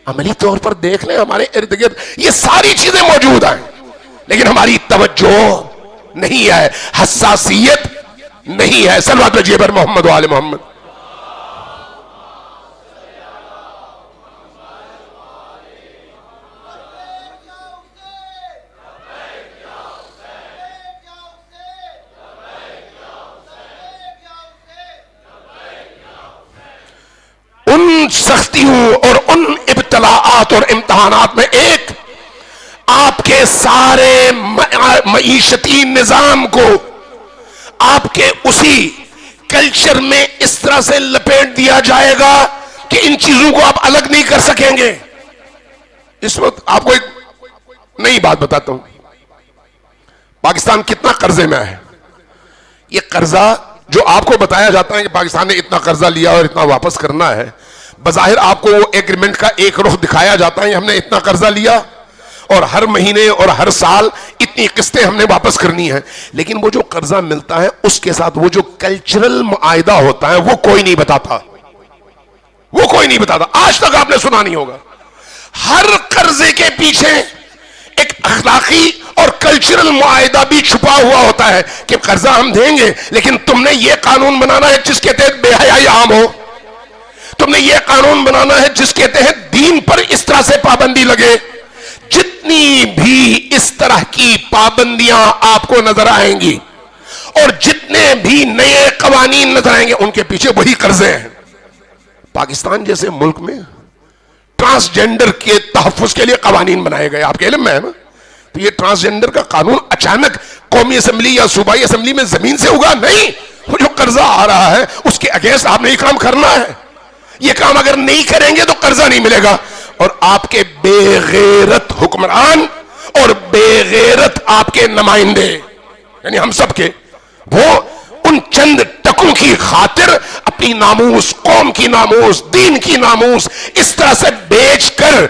عملی طور پر دیکھ لیں ہمارے ارد گرد یہ ساری چیزیں موجود ہیں, لیکن ہماری توجہ نہیں ہے, حساسیت نہیں ہے. صلوات بھیجیے پر محمد و آل محمد. ان سختیوں اور ان ابتلاءات اور امتحانات میں ایک, آپ کے سارے معیشتی نظام کو آپ کے اسی کلچر میں اس طرح سے لپیٹ دیا جائے گا کہ ان چیزوں کو آپ الگ نہیں کر سکیں گے. اس وقت آپ کو ایک نئی بات بتاتا ہوں. پاکستان کتنا قرضے میں ہے. یہ قرضہ جو آپ کو بتایا جاتا ہے کہ پاکستان نے اتنا قرضہ لیا اور اتنا واپس کرنا ہے, بظاہر آپ کو وہ ایگریمنٹ کا ایک رخ دکھایا جاتا ہے, ہم نے اتنا قرضہ لیا اور ہر مہینے اور ہر سال اتنی قسطیں ہم نے واپس کرنی ہے. لیکن وہ جو قرضہ ملتا ہے اس کے ساتھ وہ جو کلچرل معاہدہ ہوتا ہے وہ کوئی نہیں بتاتا, وہ کوئی نہیں بتاتا. آج تک آپ نے سنا نہیں ہوگا. ہر قرضے کے پیچھے ایک اخلاقی اور کلچرل معاہدہ بھی چھپا ہوا ہوتا ہے کہ قرضہ ہم دیں گے, لیکن تم نے یہ قانون بنانا ہے جس کے تحت بے حیائی عام ہو, تم نے یہ قانون بنانا ہے جس کے تحت دین پر اس طرح سے پابندی لگے. جتنی بھی اس طرح کی پابندیاں آپ کو نظر آئیں گی اور جتنے بھی نئے قوانین نظر آئیں گے ان کے پیچھے وہی قرضے ہیں. پاکستان جیسے ملک میں ٹرانسجینڈر کے تحفظ کے لیے قوانین بنائے گئے, آپ کے علم میں ہے نا. تو یہ ٹرانسجینڈر کا قانون اچانک قومی اسمبلی یا صوبائی اسمبلی میں زمین سے اگا نہیں. وہ جو قرضہ آ رہا ہے اس کے اگینسٹ آپ نے یہ کام کرنا ہے. یہ کام اگر نہیں کریں گے تو قرضہ نہیں ملے گا. اور آپ کے بے غیرت حکمران اور بے غیرت آپ کے نمائندے, یعنی ہم سب کے, وہ ان چند ٹکوں کی خاطر اپنی ناموس, قوم کی ناموس, دین کی ناموس اس طرح سے بیچ کر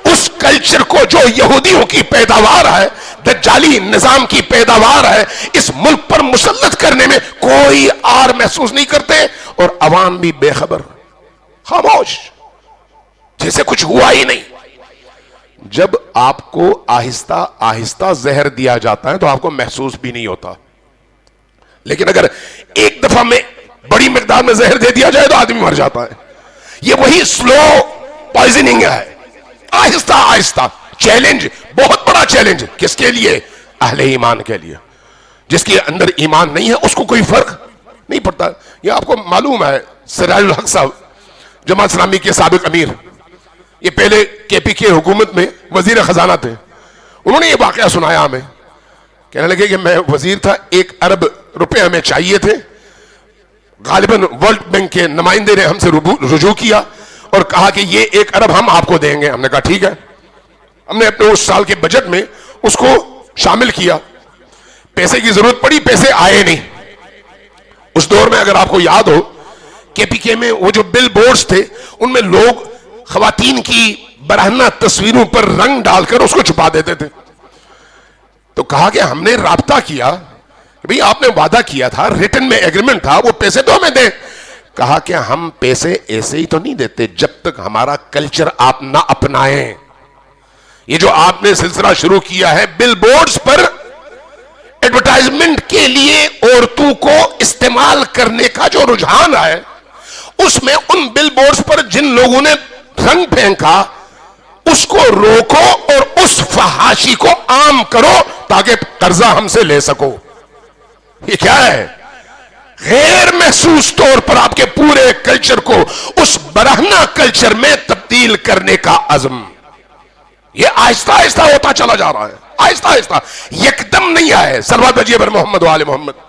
اس کلچر کو جو یہودیوں کی پیداوار ہے, دجالی نظام کی پیداوار ہے, اس ملک پر مسلط کرنے میں کوئی آر محسوس نہیں کرتے, اور عوام بھی بے خبر, خاموش, جیسے کچھ ہوا ہی نہیں. جب آپ کو آہستہ آہستہ زہر دیا جاتا ہے تو آپ کو محسوس بھی نہیں ہوتا, لیکن اگر ایک دفعہ میں بڑی مقدار میں زہر دے دیا جائے تو آدمی مر جاتا ہے. یہ وہی سلو پوائزننگ ہے, آہستہ آہستہ. چیلنج, بہت بڑا چیلنج. کس کے لیے؟ اہل ایمان کے لیے. جس کے اندر ایمان نہیں ہے اس کو کوئی فرق نہیں پڑتا. یہ آپ کو معلوم ہے, سراج الحق صاحب جماعت اسلامی کے سابق امیر, یہ پہلے کے پی کے حکومت میں وزیر خزانہ تھے, انہوں نے یہ واقعہ سنایا ہمیں. کہنے لگے کہ میں وزیر تھا, 1 ارب روپے ہمیں چاہیے تھے. غالباً ورلڈ بینک کے نمائندے نے ہم سے رجوع کیا اور کہا کہ یہ 1 ارب ہم آپ کو دیں گے. ہم نے کہا ٹھیک ہے. ہم نے اپنے اس سال کے بجٹ میں اس کو شامل کیا. پیسے کی ضرورت پڑی, پیسے آئے نہیں. اس دور میں اگر آپ کو یاد ہو کے پی کے میں وہ جو بل بورڈز تھے ان میں لوگ خواتین کی برہنہ تصویروں پر رنگ ڈال کر اس کو چھپا دیتے تھے. تو کہا کہ ہم نے رابطہ کیا کہ بھئی آپ نے وعدہ کیا تھا, ریٹن میں ایگریمنٹ تھا, وہ پیسے تو ہمیں دیں. کہا کہ ہم پیسے ایسے ہی تو نہیں دیتے جب تک ہمارا کلچر آپ نہ اپنائیں. یہ جو آپ نے سلسلہ شروع کیا ہے بل بورڈز پر ایڈورٹائزمنٹ کے لیے عورتوں کو استعمال کرنے کا جو رجحان ہے, اس میں ان بل بورڈز پر جن لوگوں نے رنگ پھینکا اس کو روکو اور اس فحاشی کو عام کرو تاکہ قرضہ ہم سے لے سکو. یہ کیا ہے؟ غیر محسوس طور پر آپ کے پورے کلچر کو اس برہنہ کلچر میں تبدیل کرنے کا عزم. یہ آہستہ آہستہ ہوتا چلا جا رہا ہے. آہستہ آہستہ، یکدم نہیں آئے. صلوات بھیجیے پر محمد و آل محمد.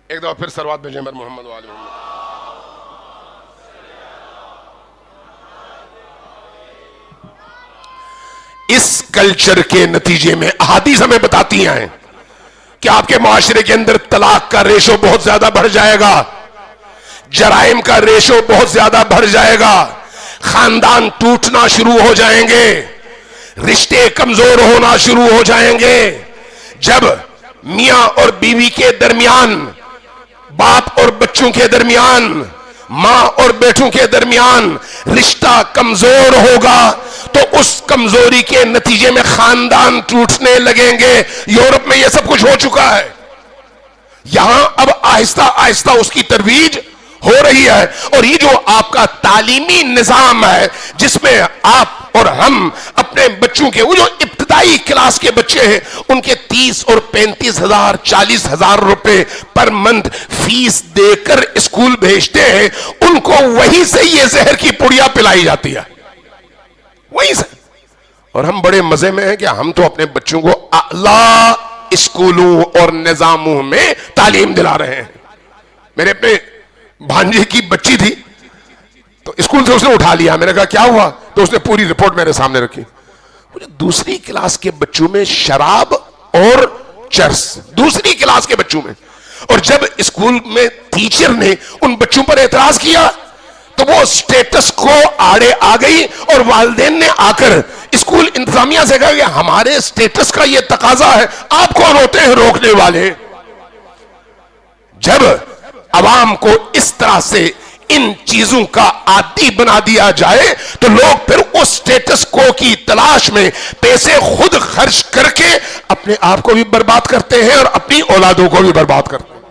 ایک دفعہ پھر صلوات بھیجیں پر محمد و آل محمد. اس کلچر کے نتیجے میں احادیث ہمیں بتاتی ہیں کہ آپ کے معاشرے کے اندر طلاق کا ریشو بہت زیادہ بڑھ جائے گا، جرائم کا ریشو بہت زیادہ بڑھ جائے گا، خاندان ٹوٹنا شروع ہو جائیں گے، رشتے کمزور ہونا شروع ہو جائیں گے. جب میاں اور بیوی کے درمیان، باپ اور بچوں کے درمیان، ماں اور بیٹوں کے درمیان رشتہ کمزور ہوگا تو اس کمزوری کے نتیجے میں خاندان ٹوٹنے لگیں گے. یورپ میں یہ سب کچھ ہو چکا ہے، یہاں اب آہستہ آہستہ اس کی ترویج ہو رہی ہے. اور یہ جو آپ کا تعلیمی نظام ہے جس میں آپ اور ہم اپنے بچوں کے، وہ جو ابتدائی کلاس کے بچے ہیں ان کے 30 اور 35,000 40,000 روپے پر منتھ فیس دے کر اسکول بھیجتے ہیں، ان کو وہیں سے یہ زہر کی پڑیا پلائی جاتی ہے، وہیں سے. اور ہم بڑے مزے میں ہیں کہ ہم تو اپنے بچوں کو اعلیٰ اسکولوں اور نظاموں میں تعلیم دلا رہے ہیں. میرے اپنے بھانجے کی بچی تھی تو اسکول سے اس نے اٹھا لیا، میں نے کہا کیا ہوا؟ تو اس نے پوری رپورٹ میرے سامنے رکھی. دوسری کلاس کے بچوں میں شراب اور چرس، دوسری کلاس کے بچوں میں. اور جب اسکول میں ٹیچر نے ان بچوں پر اعتراض کیا تو وہ سٹیٹس کو آڑے آ گئی، اور والدین نے آ کر اسکول انتظامیہ سے کہا کہ ہمارے سٹیٹس کا یہ تقاضا ہے، آپ کون ہوتے ہیں روکنے والے؟ جب عوام کو اس طرح سے ان چیزوں کا عادی بنا دیا جائے تو لوگ پھر اس سٹیٹس کو کی تلاش میں پیسے خود خرچ کر کے اپنے آپ کو بھی برباد کرتے ہیں اور اپنی اولادوں کو بھی برباد کرتے ہیں.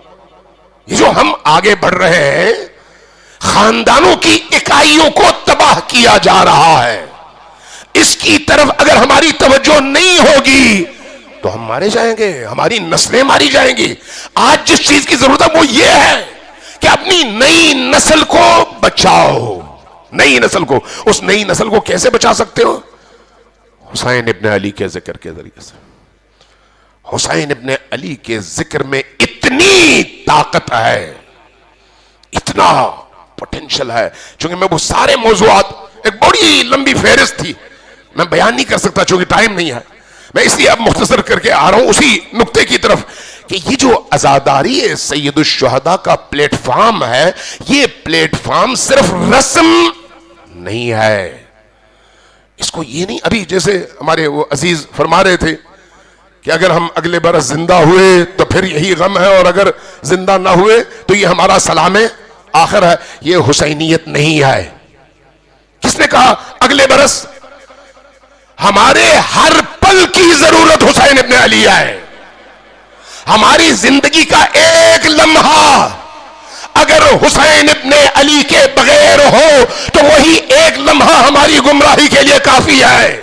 یہ جو ہم آگے بڑھ رہے ہیں، خاندانوں کی اکائیوں کو تباہ کیا جا رہا ہے. اس کی طرف اگر ہماری توجہ نہیں ہوگی تو ہم مارے جائیں گے، ہماری نسلیں ماری جائیں گی. آج جس چیز کی ضرورت ہے وہ یہ ہے کہ اپنی نئی نسل کو بچاؤ. نئی نسل کو، اس نئی نسل کو کیسے بچا سکتے ہو؟ حسین ابن علی کے ذکر کے ذریعے سے. حسین ابن علی کے ذکر میں اتنی طاقت ہے، اتنا پوٹینشل ہے. چونکہ میں وہ سارے موضوعات، ایک بڑی لمبی فہرست تھی، میں بیان نہیں کر سکتا چونکہ ٹائم نہیں ہے. میں اس لیے اب مختصر کر کے آ رہا ہوں اسی نقطے کی طرف کہ یہ جو عزاداری سید الشہداء کا پلیٹ فارم ہے، یہ پلیٹ فارم صرف رسم نہیں ہے. اس کو یہ نہیں، ابھی جیسے ہمارے وہ عزیز فرما رہے تھے کہ اگر ہم اگلے برس زندہ ہوئے تو پھر یہی غم ہے، اور اگر زندہ نہ ہوئے تو یہ ہمارا سلام آخر ہے. یہ حسینیت نہیں ہے. کس نے کہا اگلے برس؟ ہمارے ہر پل کی ضرورت حسین ابن علی ہے. ہماری زندگی کا ایک لمحہ اگر حسین ابن علی کے بغیر ہو تو وہی ایک لمحہ ہماری گمراہی کے لیے کافی ہے.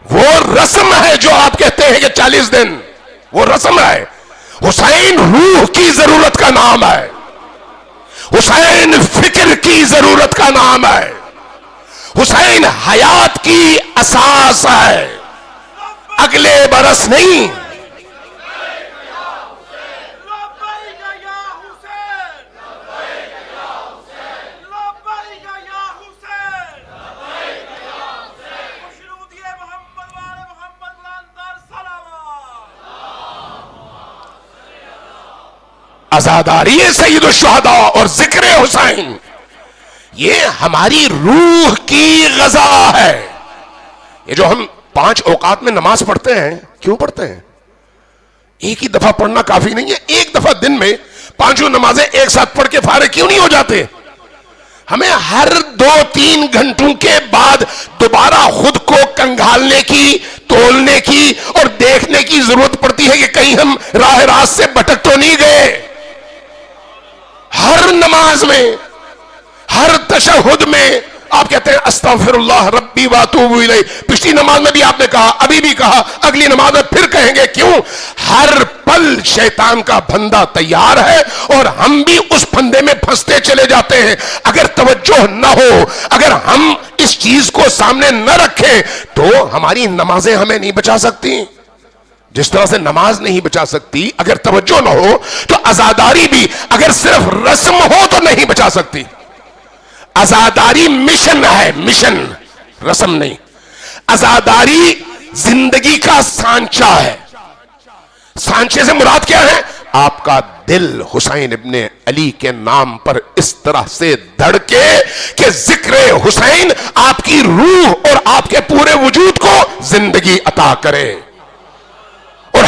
وہ رسم ہے جو آپ کہتے ہیں کہ 40 دن، وہ رسم ہے. حسین روح کی ضرورت کا نام ہے، حسین فکر کی ضرورت کا نام ہے، حسین حیات کی اساس ہے. اگلے برس نہیں. عزاداری سید الشہداء اور ذکر حسین، یہ ہماری روح کی غذا ہے. یہ جو ہم 5 اوقات میں نماز پڑھتے ہیں، کیوں پڑھتے ہیں؟ ایک ہی دفعہ پڑھنا کافی نہیں ہے. ایک دفعہ دن میں 5 نمازیں ایک ساتھ پڑھ کے فارغ کیوں نہیں ہو جاتے؟ ہمیں ہر 2-3 گھنٹوں کے بعد دوبارہ خود کو کنگھالنے کی، تولنے کی اور دیکھنے کی ضرورت پڑتی ہے کہ کہیں ہم راہ راست سے بھٹک تو نہیں گئے. ہر نماز میں، ہر تشہد میں آپ کہتے ہیں استغفر اللہ ربی واتوب الیہ. پچھلی نماز میں بھی آپ نے کہا، ابھی بھی کہا، اگلی نماز میں پھر کہیں گے. کیوں؟ ہر پل بل شیطان کا پھندا تیار ہے اور ہم بھی اس پھندے میں پھنستے چلے جاتے ہیں. اگر توجہ نہ ہو، اگر ہم اس چیز کو سامنے نہ رکھیں تو ہماری نمازیں ہمیں نہیں بچا سکتی. جس طرح سے نماز نہیں بچا سکتی اگر توجہ نہ ہو، تو عزاداری بھی اگر صرف رسم ہو تو نہیں بچا سکتی. عزاداری مشن ہے، مشن، رسم نہیں. عزاداری زندگی کا سانچہ ہے. سانچے سے مراد کیا ہے؟ آپ کا دل حسین ابن علی کے نام پر اس طرح سے دھڑکے کہ ذکر حسین آپ کی روح اور آپ کے پورے وجود کو زندگی عطا کرے. اور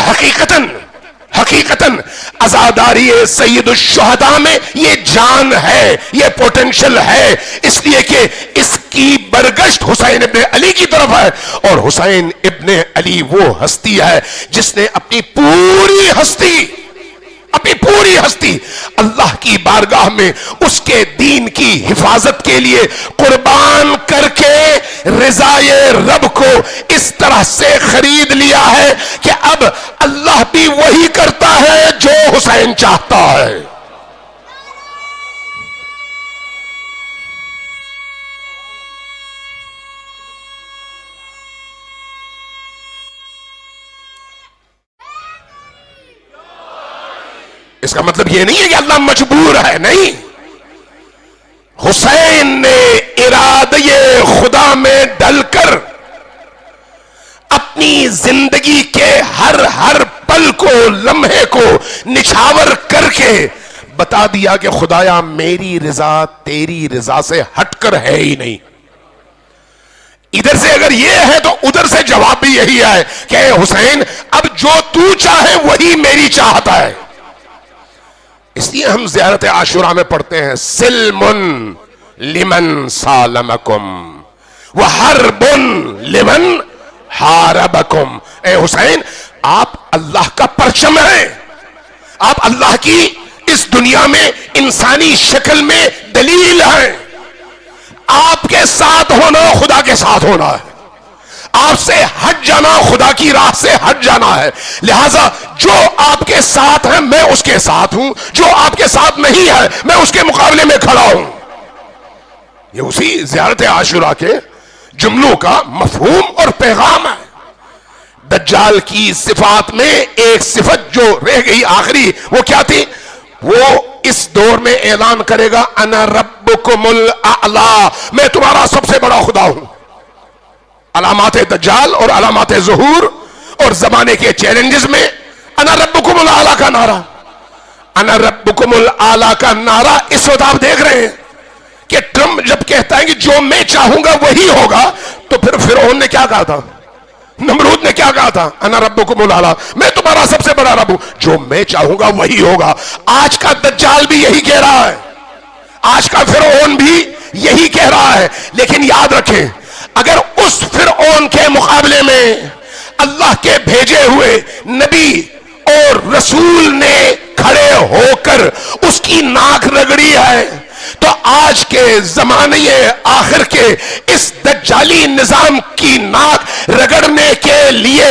حقیقتاً عزاداری سید الشہداء میں یہ جان ہے، یہ پوٹینشل ہے، اس لیے کہ اس کی برگشت حسین ابن علی کی طرف ہے. اور حسین ابن علی وہ ہستی ہے جس نے اپنی پوری ہستی اللہ کی بارگاہ میں اس کے دین کی حفاظت کے لیے قربان کر کے رضائے رب کو اس طرح سے خرید لیا ہے کہ اب اللہ بھی وہی کرتا ہے جو حسین چاہتا ہے. اس کا مطلب یہ نہیں ہے کہ اللہ مجبور ہے، نہیں. حسین نے ارادے خدا میں ڈل کر اپنی زندگی کے ہر پل کو، لمحے کو نچھاور کر کے بتا دیا کہ خدایا میری رضا تیری رضا سے ہٹ کر ہے ہی نہیں. ادھر سے اگر یہ ہے تو ادھر سے جواب بھی یہی ہے کہ اے حسین اب جو تو چاہے وہی میری چاہت ہے. اس لیے ہم زیارت عاشوراء میں پڑھتے ہیں سلم لمن سالمکم وحرب لمن حاربکم. اے حسین آپ اللہ کا پرچم ہیں، آپ اللہ کی اس دنیا میں انسانی شکل میں دلیل ہیں. آپ کے ساتھ ہونا خدا کے ساتھ ہونا ہے، آپ سے ہٹ جانا خدا کی راہ سے ہٹ جانا ہے. لہذا جو آپ کے ساتھ ہیں میں اس کے ساتھ ہوں، جو آپ کے ساتھ نہیں ہے میں اس کے مقابلے میں کھڑا ہوں. یہ اسی زیارت عاشوراء کے جملوں کا مفہوم اور پیغام ہے. دجال کی صفات میں ایک صفت جو رہ گئی آخری، وہ کیا تھی؟ وہ اس دور میں اعلان کرے گا انا ربکم الاعلی، میں تمہارا سب سے بڑا خدا ہوں. علامات دجال اور علامات ظہور اور زمانے کے چیلنجز میں انا ربکم الاعلی کا نعرہ، انا ربکم الاعلی کا نعرہ اس وقت آپ دیکھ رہے ہیں کہ ٹرمپ جب کہتا ہے کہ جو میں چاہوں گا وہی ہوگا، تو پھر فرعون نے کیا کہا تھا؟ نمرود نے کیا کہا تھا؟ انا ربکم الاعلی، میں تمہارا سب سے بڑا رب ہوں، جو میں چاہوں گا وہی ہوگا. آج کا دجال بھی یہی کہہ رہا ہے، آج کا فرعون بھی یہی کہہ رہا ہے. لیکن یاد رکھیں اگر اس فرعون کے مقابلے میں اللہ کے بھیجے ہوئے نبی اور رسول نے کھڑے ہو کر اس کی ناک رگڑی ہے، تو آج کے زمانے آخر کے اس دجالی نظام کی ناک رگڑنے کے لیے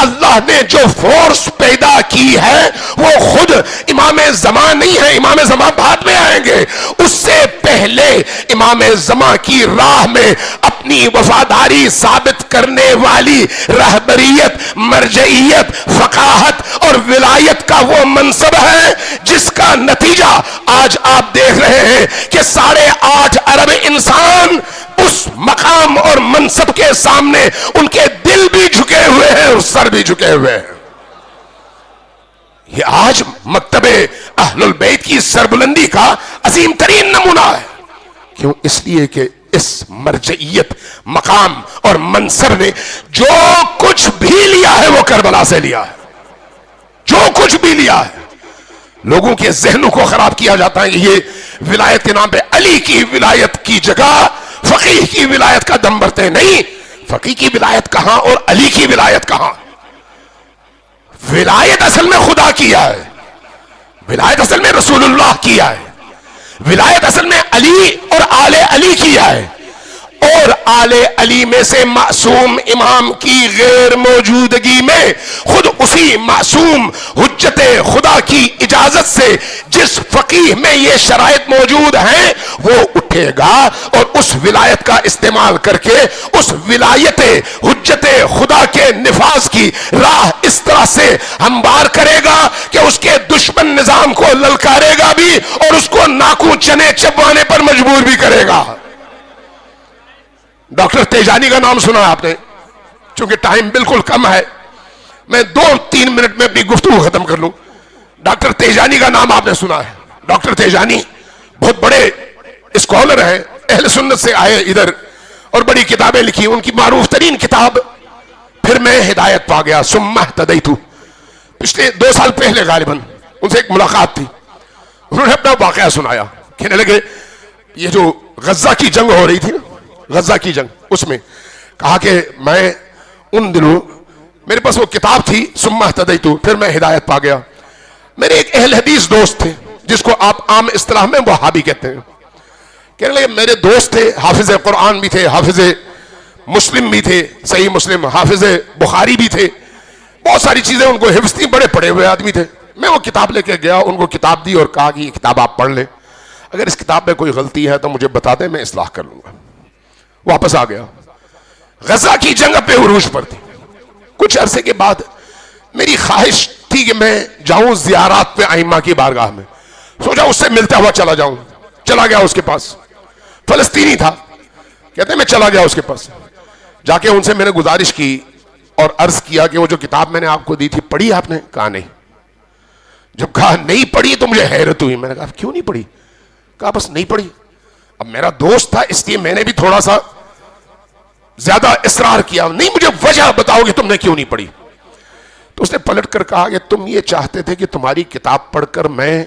اللہ نے جو فورس پیدا کی ہے وہ خود امام زمان نہیں ہے. امام زمان بعد میں آئیں گے، اس سے پہلے امام زمان کی راہ میں اپنی وفاداری ثابت کرنے والی رہبریت، مرجعیت، فقاہت اور ولایت کا وہ منصب ہے جس کا نتیجہ آج آپ دیکھ رہے ہیں کہ 8.5 ارب انسان اس مقام اور منصب کے سامنے ان کے دل بھی جھکے ہوئے ہیں اور سر بھی جھکے ہوئے ہیں. یہ آج مکتب اہل البیت کی سربلندی کا عظیم ترین نمونہ ہے. کیوں؟ اس لیے کہ اس مرجعیت، مقام اور منصب نے جو کچھ بھی لیا ہے وہ کربلا سے لیا ہے. جو کچھ بھی لیا ہے لوگوں کے ذہنوں کو خراب کیا جاتا ہے کہ یہ ولایت کے نام پہ علی کی ولایت کی جگہ فقیہ کی ولایت کا دم برتے. نہیں، فقیہ کی ولایت کہاں اور علی کی ولایت کہاں؟ ولایت اصل میں خدا کیا ہے، ولایت اصل میں رسول اللہ کیا ہے، ولایت اصل میں علی اور آل علی کیا ہے. اور اور آل علی میں سے معصوم امام کی غیر موجودگی میں خود اسی معصوم حجت خدا کی اجازت سے جس فقیہ میں یہ شرائط موجود ہیں وہ اٹھے گا اور اس ولایت کا استعمال کر کے اس ولایت حجت خدا کے نفاذ کی راہ اس طرح سے ہموار کرے گا کہ اس کے دشمن نظام کو للکارے گا بھی اور اس کو ناکو چنے چبوانے پر مجبور بھی کرے گا. ڈاکٹر تیجانی کا نام سنا آپ نے؟ چونکہ ٹائم بالکل کم ہے میں 2-3 منٹ میں اپنی گفتگو ختم کر لوں. ڈاکٹر تیجانی کا نام آپ نے سنا ہے. ڈاکٹر تیجانی بہت بڑے اسکالر ہیں, اہل سنت سے آئے ادھر اور بڑی کتابیں لکھی. ان کی معروف ترین کتاب پھر میں ہدایت پا گیا, ثم اہتدیت. پچھلے 2 سال پہلے غالباً ان سے ایک ملاقات تھی. انہوں نے اپنا واقعہ سنایا. کہنے لگے یہ جو غزہ کی جنگ ہو رہی تھی نا, غزہ کی جنگ, اس میں کہا کہ میں ان دنوں میرے پاس وہ کتاب تھی ثم اہتدیت, پھر میں ہدایت پا گیا. میرے ایک اہل حدیث دوست تھے جس کو آپ عام اصطلاح میں وہابی کہتے ہیں. کہنے لگے میرے دوست تھے, حافظ قرآن بھی تھے, حافظ مسلم بھی تھے, صحیح مسلم, حافظ بخاری بھی تھے, بہت ساری چیزیں ان کو حفظ تھی, بڑے پڑھے ہوئے آدمی تھے. میں وہ کتاب لے کے گیا, ان کو کتاب دی اور کہا کہ یہ کتاب آپ پڑھ لیں, اگر اس کتاب میں کوئی غلطی ہے تو مجھے بتا دیں, میں اصلاح کر لوں گا. واپس آ گیا. غزہ کی جنگ اپنے عروج پر تھی. کچھ عرصے کے بعد میری خواہش تھی کہ میں جاؤں زیارات پہ ائمہ کی بارگاہ میں. سوچا اس سے ملتا ہوا چلا جاؤں. چلا گیا اس کے پاس, فلسطینی تھا. کہتے ہیں میں چلا گیا اس کے پاس, جا کے ان سے میں نے گزارش کی اور عرض کیا کہ وہ جو کتاب میں نے آپ کو دی تھی پڑھی آپ نے؟ کہا نہیں. جب کہا نہیں پڑھی تو مجھے حیرت ہوئی. میں نے کہا کیوں نہیں پڑھی؟ کہا بس نہیں پڑھی. اب میرا دوست تھا اس لیے میں نے بھی تھوڑا سا زیادہ اصرار کیا, نہیں مجھے وجہ بتاؤ کہ تم نے کیوں نہیں پڑھی. تو اس نے پلٹ کر کہا کہ تم یہ چاہتے تھے کہ تمہاری کتاب پڑھ کر میں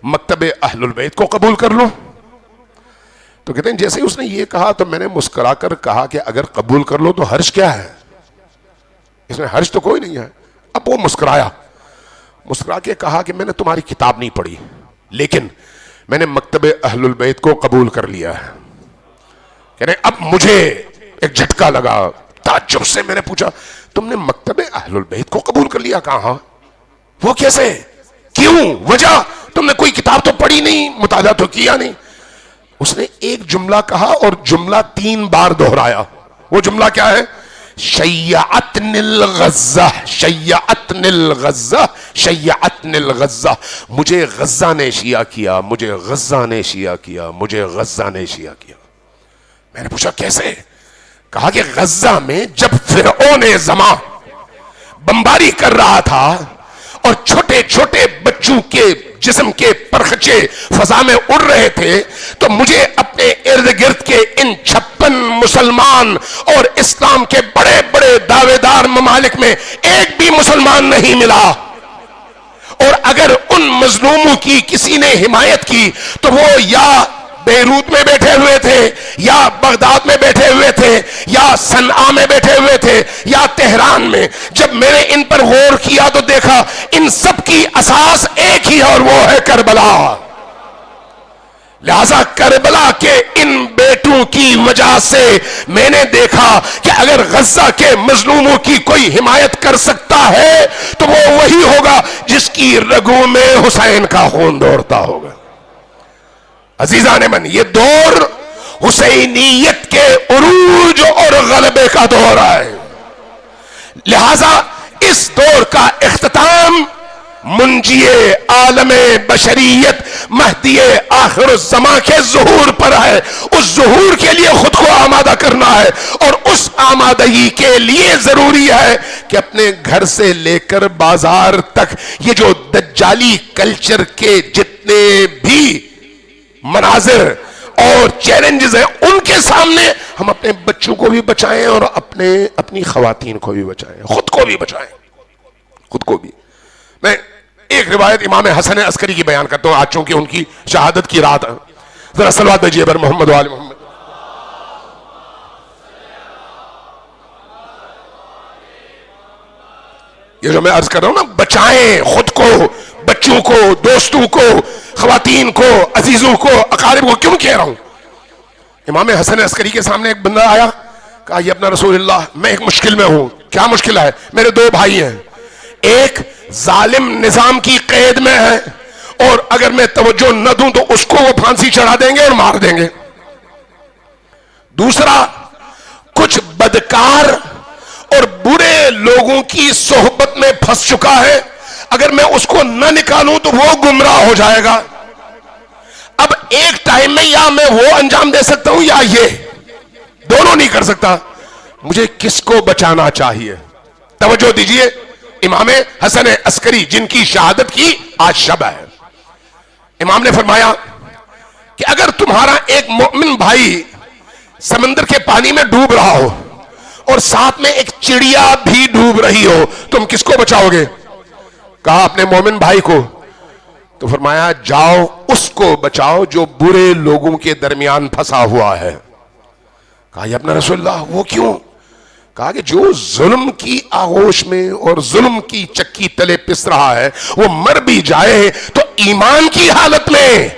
مکتب اہل البیت کو قبول کر لوں. تو کہتے ہیں جیسے ہی اس نے یہ کہا تو میں نے مسکرا کر کہا کہ اگر قبول کر لو تو حرج کیا ہے, اس میں حرج تو کوئی نہیں ہے. اب وہ مسکرایا, مسکرا کے کہا کہ میں نے تمہاری کتاب نہیں پڑھی لیکن میں نے مکتب اہل البیت کو قبول کر لیا ہے. کہتے ہیں اب مجھے ایک جھٹکا لگا. تعجب سے میں نے پوچھا تم نے مکتب اہل البیت کو قبول کر لیا؟ کہاں؟ وہ کیسے, کیوں, وجہ؟ تم نے کوئی کتاب تو پڑھی نہیں, مطالعہ تو کیا نہیں. اس نے ایک جملہ کہا اور جملہ 3 بار دہرایا. وہ جملہ کیا ہے؟ شیعتنی الغزہ, شیعتنی الغزہ, شیعتنی الغزہ. مجھے غزہ نے شیعہ کیا, مجھے غزہ نے شیعہ کیا, مجھے غزہ نے شیعہ کیا. میں نے پوچھا کیسے؟ کہا کہ غزہ میں جب فرعون زمان بمباری کر رہا تھا اور چھوٹے چھوٹے بچوں کے جسم کے پرخچے فضا میں اڑ رہے تھے تو مجھے اپنے ارد گرد کے ان 56 مسلمان اور اسلام کے بڑے بڑے دعوے دار ممالک میں ایک بھی مسلمان نہیں ملا. اور اگر ان مظلوموں کی کسی نے حمایت کی تو وہ یا بیروت میں بیٹھے ہوئے تھے, یا بغداد میں بیٹھے ہوئے تھے, یا صنعاء میں بیٹھے ہوئے تھے, یا تہران میں. جب میں نے ان پر غور کیا تو دیکھا ان سب کی اساس ایک ہی ہے اور وہ ہے کربلا. لہذا کربلا کے ان بیٹوں کی وجہ سے میں نے دیکھا کہ اگر غزہ کے مظلوموں کی کوئی حمایت کر سکتا ہے تو وہ وہی ہوگا جس کی رگوں میں حسین کا خون دوڑتا ہوگا. عزیزان من, یہ دور حسینیت کے عروج اور غلبے کا دور ہے. لہذا اس دور کا اختتام منجی عالم بشریت مہدی آخر الزمان کے ظہور پر ہے. اس ظہور کے لیے خود کو آمادہ کرنا ہے اور اس آمادگی کے لیے ضروری ہے کہ اپنے گھر سے لے کر بازار تک یہ جو دجالی کلچر کے جتنے بھی مناظر اور چیلنجز ہیں ان کے سامنے ہم اپنے بچوں کو بھی بچائیں اور اپنی خواتین کو بھی بچائیں, خود کو بھی بچائیں, خود کو بھی. میں ایک روایت امام حسن عسکری کی بیان کرتا ہوں آج چونکہ ان کی شہادت کی رات ہے. ذرا صلوات بھیجیے بر محمد وآل محمد. یہ جو میں عرض کر رہا ہوں نا, بچائیں خود کو, بچوں کو, دوستوں کو, خواتین کو, عزیزوں کو, اقارب کو. کیوں کہہ رہا ہوں؟ امام حسن عسکری کے سامنے ایک بندہ آیا، کہا یہ اپنا رسول اللہ میں ایک مشکل میں ہوں. کیا مشکل ہے؟ میرے دو بھائی ہیں، ایک ظالم نظام کی قید میں ہے اور اگر میں توجہ نہ دوں تو اس کو وہ پھانسی چڑھا دیں گے اور مار دیں گے. دوسرا کچھ بدکار اور برے لوگوں کی صحبت میں پھنس چکا ہے، اگر میں اس کو نہ نکالوں تو وہ گمراہ ہو جائے گا. اب ایک ٹائم میں یا میں وہ انجام دے سکتا ہوں یا یہ، دونوں نہیں کر سکتا. مجھے کس کو بچانا چاہیے؟ توجہ دیجئے، امام حسن عسکری جن کی شہادت کی آج شب ہے، امام نے فرمایا کہ اگر تمہارا ایک مومن بھائی سمندر کے پانی میں ڈوب رہا ہو اور ساتھ میں ایک چڑیا بھی ڈوب رہی ہو، تم کس کو بچاؤ گے؟ کہا اپنے مومن بھائی کو. تو فرمایا جاؤ اس کو بچاؤ جو برے لوگوں کے درمیان پھنسا ہوا ہے. کہا یا اپنا رسول اللہ وہ کیوں؟ کہا کہ جو ظلم کی آغوش میں اور ظلم کی چکی تلے پس رہا ہے وہ مر بھی جائے تو ایمان کی حالت میں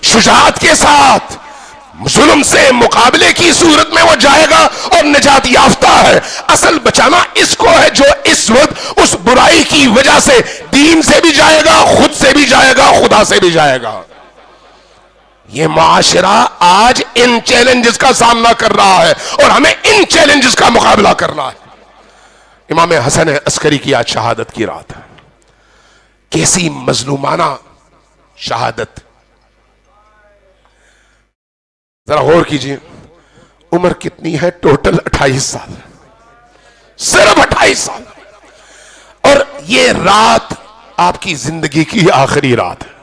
شجاعت کے ساتھ ظلم سے مقابلے کی صورت میں وہ جائے گا اور نجات یافتہ ہے. اصل بچانا اس کو ہے جو اس وقت اس برائی کی وجہ سے دین سے بھی جائے گا، خود سے بھی جائے گا، خدا سے بھی جائے گا. یہ معاشرہ آج ان چیلنجز کا سامنا کر رہا ہے اور ہمیں ان چیلنجز کا مقابلہ کرنا ہے. امام حسن عسکری کی آج شہادت کی رات ہے. کیسی مظلومانہ شہادت. ذرا غور کیجئے، عمر کتنی ہے؟ ٹوٹل 28 سال، صرف 28 سال. اور یہ رات آپ کی زندگی کی آخری رات ہے،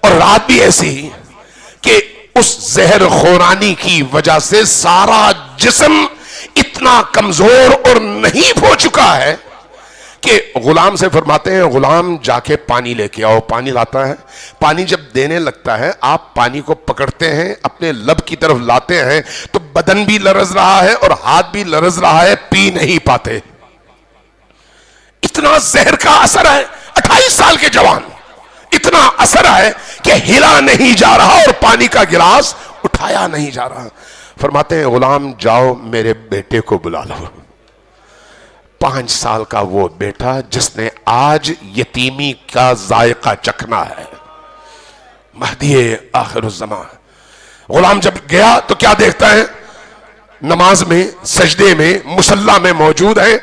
اور رات بھی ایسی کہ اس زہر خورانی کی وجہ سے سارا جسم اتنا کمزور اور نہیں ہو چکا ہے کہ غلام سے فرماتے ہیں غلام جا کے پانی لے کے آؤ. پانی لاتا ہے، پانی جب دینے لگتا ہے آپ پانی کو پکڑتے ہیں اپنے لب کی طرف لاتے ہیں تو بدن بھی لرز رہا ہے اور ہاتھ بھی لرز رہا ہے، پی نہیں پاتے. اتنا زہر کا اثر ہے. 28 سال کے جوان، اتنا اثر ہے کہ ہلا نہیں جا رہا اور پانی کا گلاس اٹھایا نہیں جا رہا. فرماتے ہیں غلام جاؤ میرے بیٹے کو بلا لو. 5 سال کا وہ بیٹا جس نے آج یتیمی کا ذائقہ چکھنا ہے، مہدی آخر الزمان. غلام جب گیا تو کیا دیکھتا ہے؟ نماز میں، سجدے میں، مصلی میں موجود ہیں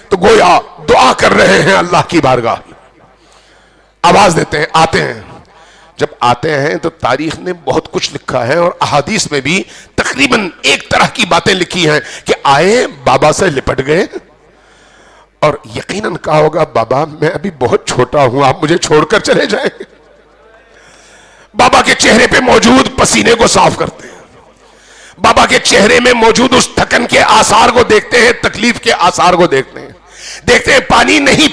تو گویا دعا کر رہے ہیں اللہ کی بارگاہ. آواز دیتے ہیں، آتے ہیں. جب آتے ہیں تو تاریخ نے بہت کچھ لکھا ہے اور احادیث میں بھی تقریباً ایک طرح کی باتیں لکھی ہیں کہ آئے بابا سے لپٹ گئے اور یقیناً کہا ہوگا بابا میں ابھی بہت چھوٹا ہوں، آپ مجھے چھوڑ کر چلے جائیں. بابا کے چہرے پہ موجود پسینے کو صاف کرتے ہیں، بابا کے چہرے میں موجود اس تھکن کے آثار کو دیکھتے ہیں، تکلیف کے آثار کو دیکھتے ہیں. دیکھتے ہیں پانی نہیں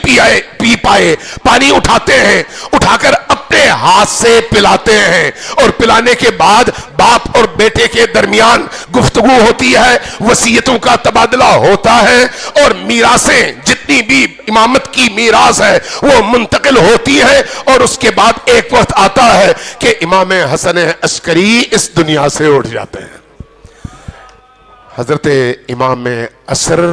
پی پائے، پانی اٹھاتے ہیں، اٹھا کر اپنے ہاتھ سے پلاتے ہیں اور پلانے کے بعد باپ اور بیٹے کے درمیان گفتگو ہوتی ہے، وصیتوں کا تبادلہ ہوتا ہے اور میراثیں جتنی بھی امامت کی میراث ہے وہ منتقل ہوتی ہے. اور اس کے بعد ایک وقت آتا ہے کہ امام حسن عسکری اس دنیا سے اٹھ جاتے ہیں. حضرت امام عصر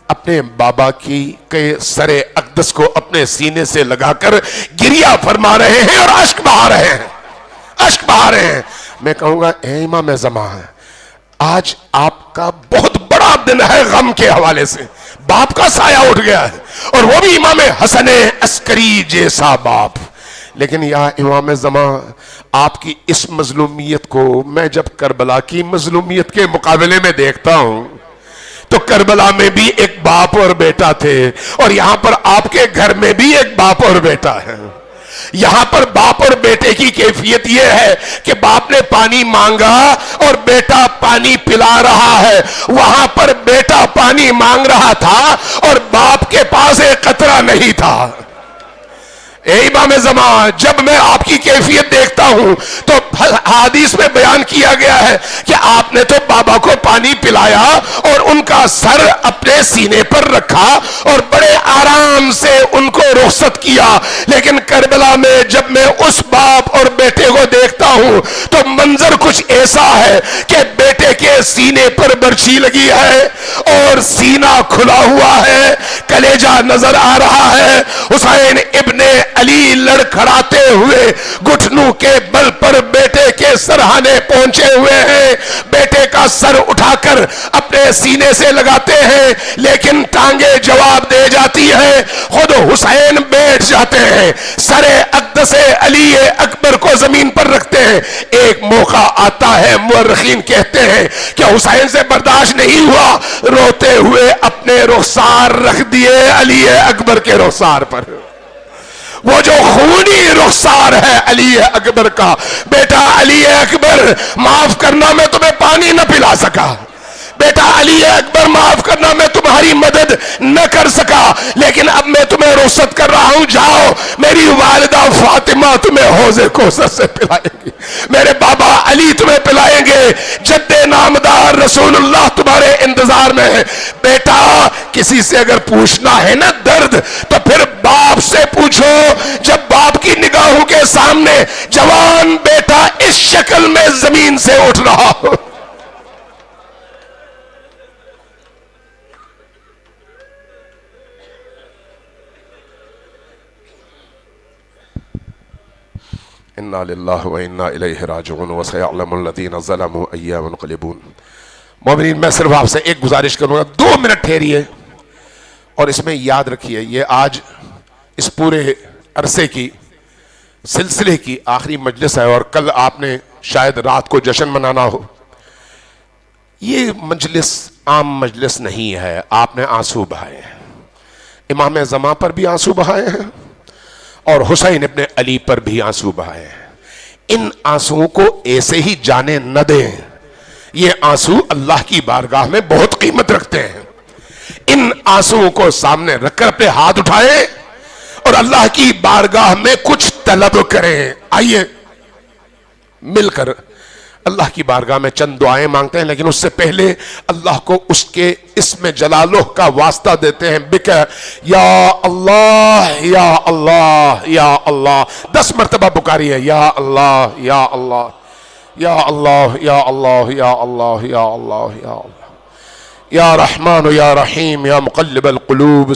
اپنے بابا کی کے سر اقدس کو اپنے سینے سے لگا کر گریہ فرما رہے ہیں اور اشک بہا رہے ہیں، اشک بہا رہے ہیں. میں کہوں گا اے امام زمان، آج آپ کا بہت بڑا دن ہے غم کے حوالے سے. باپ کا سایہ اٹھ گیا ہے اور وہ بھی امام حسن عسکری جیسا باپ. لیکن یا امام زمان، آپ کی اس مظلومیت کو میں جب کربلا کی مظلومیت کے مقابلے میں دیکھتا ہوں تو کربلا میں بھی ایک باپ اور بیٹا تھے اور یہاں پر آپ کے گھر میں بھی ایک باپ اور بیٹا ہے. یہاں پر باپ اور بیٹے کی کیفیت یہ ہے کہ باپ نے پانی مانگا اور بیٹا پانی پلا رہا ہے. وہاں پر بیٹا پانی مانگ رہا تھا اور باپ کے پاس ایک قطرہ نہیں تھا. اے امام زمان، جب میں آپ کی کیفیت دیکھتا ہوں تو حدیث میں بیان کیا گیا ہے کہ آپ نے تو بابا کو پانی پلایا اور ان کا سر اپنے سینے پر رکھا اور بڑے آرام سے ان کو رخصت کیا. لیکن کربلا میں جب میں اس باپ اور بیٹے کو دیکھتا ہوں تو منظر کچھ ایسا ہے کہ بیٹے کے سینے پر برچھی لگی ہے اور سینہ کھلا ہوا ہے, کلیجہ نظر آ رہا ہے. حسین ابن علی لڑکھڑاتے ہوئے گھٹنوں کے بل پر بیٹے کے سرہانے پہنچے ہوئے ہیں. بیٹے کا سر اٹھا کر اپنے سینے سے لگاتے ہیں لیکن ٹانگیں جواب دے جاتی ہیں. خود حسین بیٹھ جاتے ہیں, سر اقدس علی اکبر کو زمین پر رکھتے ہیں. ایک موقع آتا ہے, مورخین کہتے ہیں کہ حسین سے برداشت نہیں ہوا, روتے ہوئے اپنے رخسار رکھ دیے علی اکبر کے رخسار پر. وہ جو خونی رخسار ہے علی اکبر کا. بیٹا علی اکبر معاف کرنا میں تمہیں پانی نہ پلا سکا, بیٹا علی اکبر معاف کرنا میں تمہاری مدد نہ کر سکا, لیکن اب میں تمہیں رخصت کر رہا ہوں, جاؤ میری والدہ فاطمہ تمہیں حوض کوثر سے پلائیں گی, میرے بابا علی تمہیں پلائیں گے, جد نامدار رسول اللہ تمہارے انتظار میں ہے. بیٹا کسی سے اگر پوچھنا ہے نا درد تو پھر باپ سے پوچھو. جب باپ کی نگاہوں کے سامنے جوان بیٹا اس شکل میں زمین سے اٹھ رہا ہو, انا للہ و انا الیہ راجعون وسیعلم الذین ظلموا ای منقلبون. مومنین میں صرف آپ سے ایک گزارش کروں گا, 2 منٹ ٹھہریے اور اس میں یاد رکھیے یہ آج اس پورے عرصے کی سلسلے کی آخری مجلس ہے اور کل آپ نے شاید رات کو جشن منانا ہو. یہ مجلس عام مجلس نہیں ہے, آپ نے آنسو بہائے ہیں, امام زمان پر بھی آنسو بہائے ہیں اور حسین ابن علی پر بھی آنسو بہائے ہیں. ان آنسوؤں کو ایسے ہی جانے نہ دیں, یہ آنسو اللہ کی بارگاہ میں بہت قیمت رکھتے ہیں. ان آنسوؤں کو سامنے رکھ کر اپنے ہاتھ اٹھائیں اور اللہ کی بارگاہ میں کچھ طلب کریں. آئیے مل کر اللہ کی بارگاہ میں چند دعائیں مانگتے ہیں, لیکن اس سے پہلے اللہ کو اس کے اسم جلالہ کا واسطہ دیتے ہیں. بکا یا اللہ یا اللہ یا اللہ 10 مرتبہ پکاری ہے, یا اللہ یا اللہ یا اللہ یا اللہ یا اللہ یا اللہ یا اللہ, یا رحمان یا رحیم یا مقلب القلوب.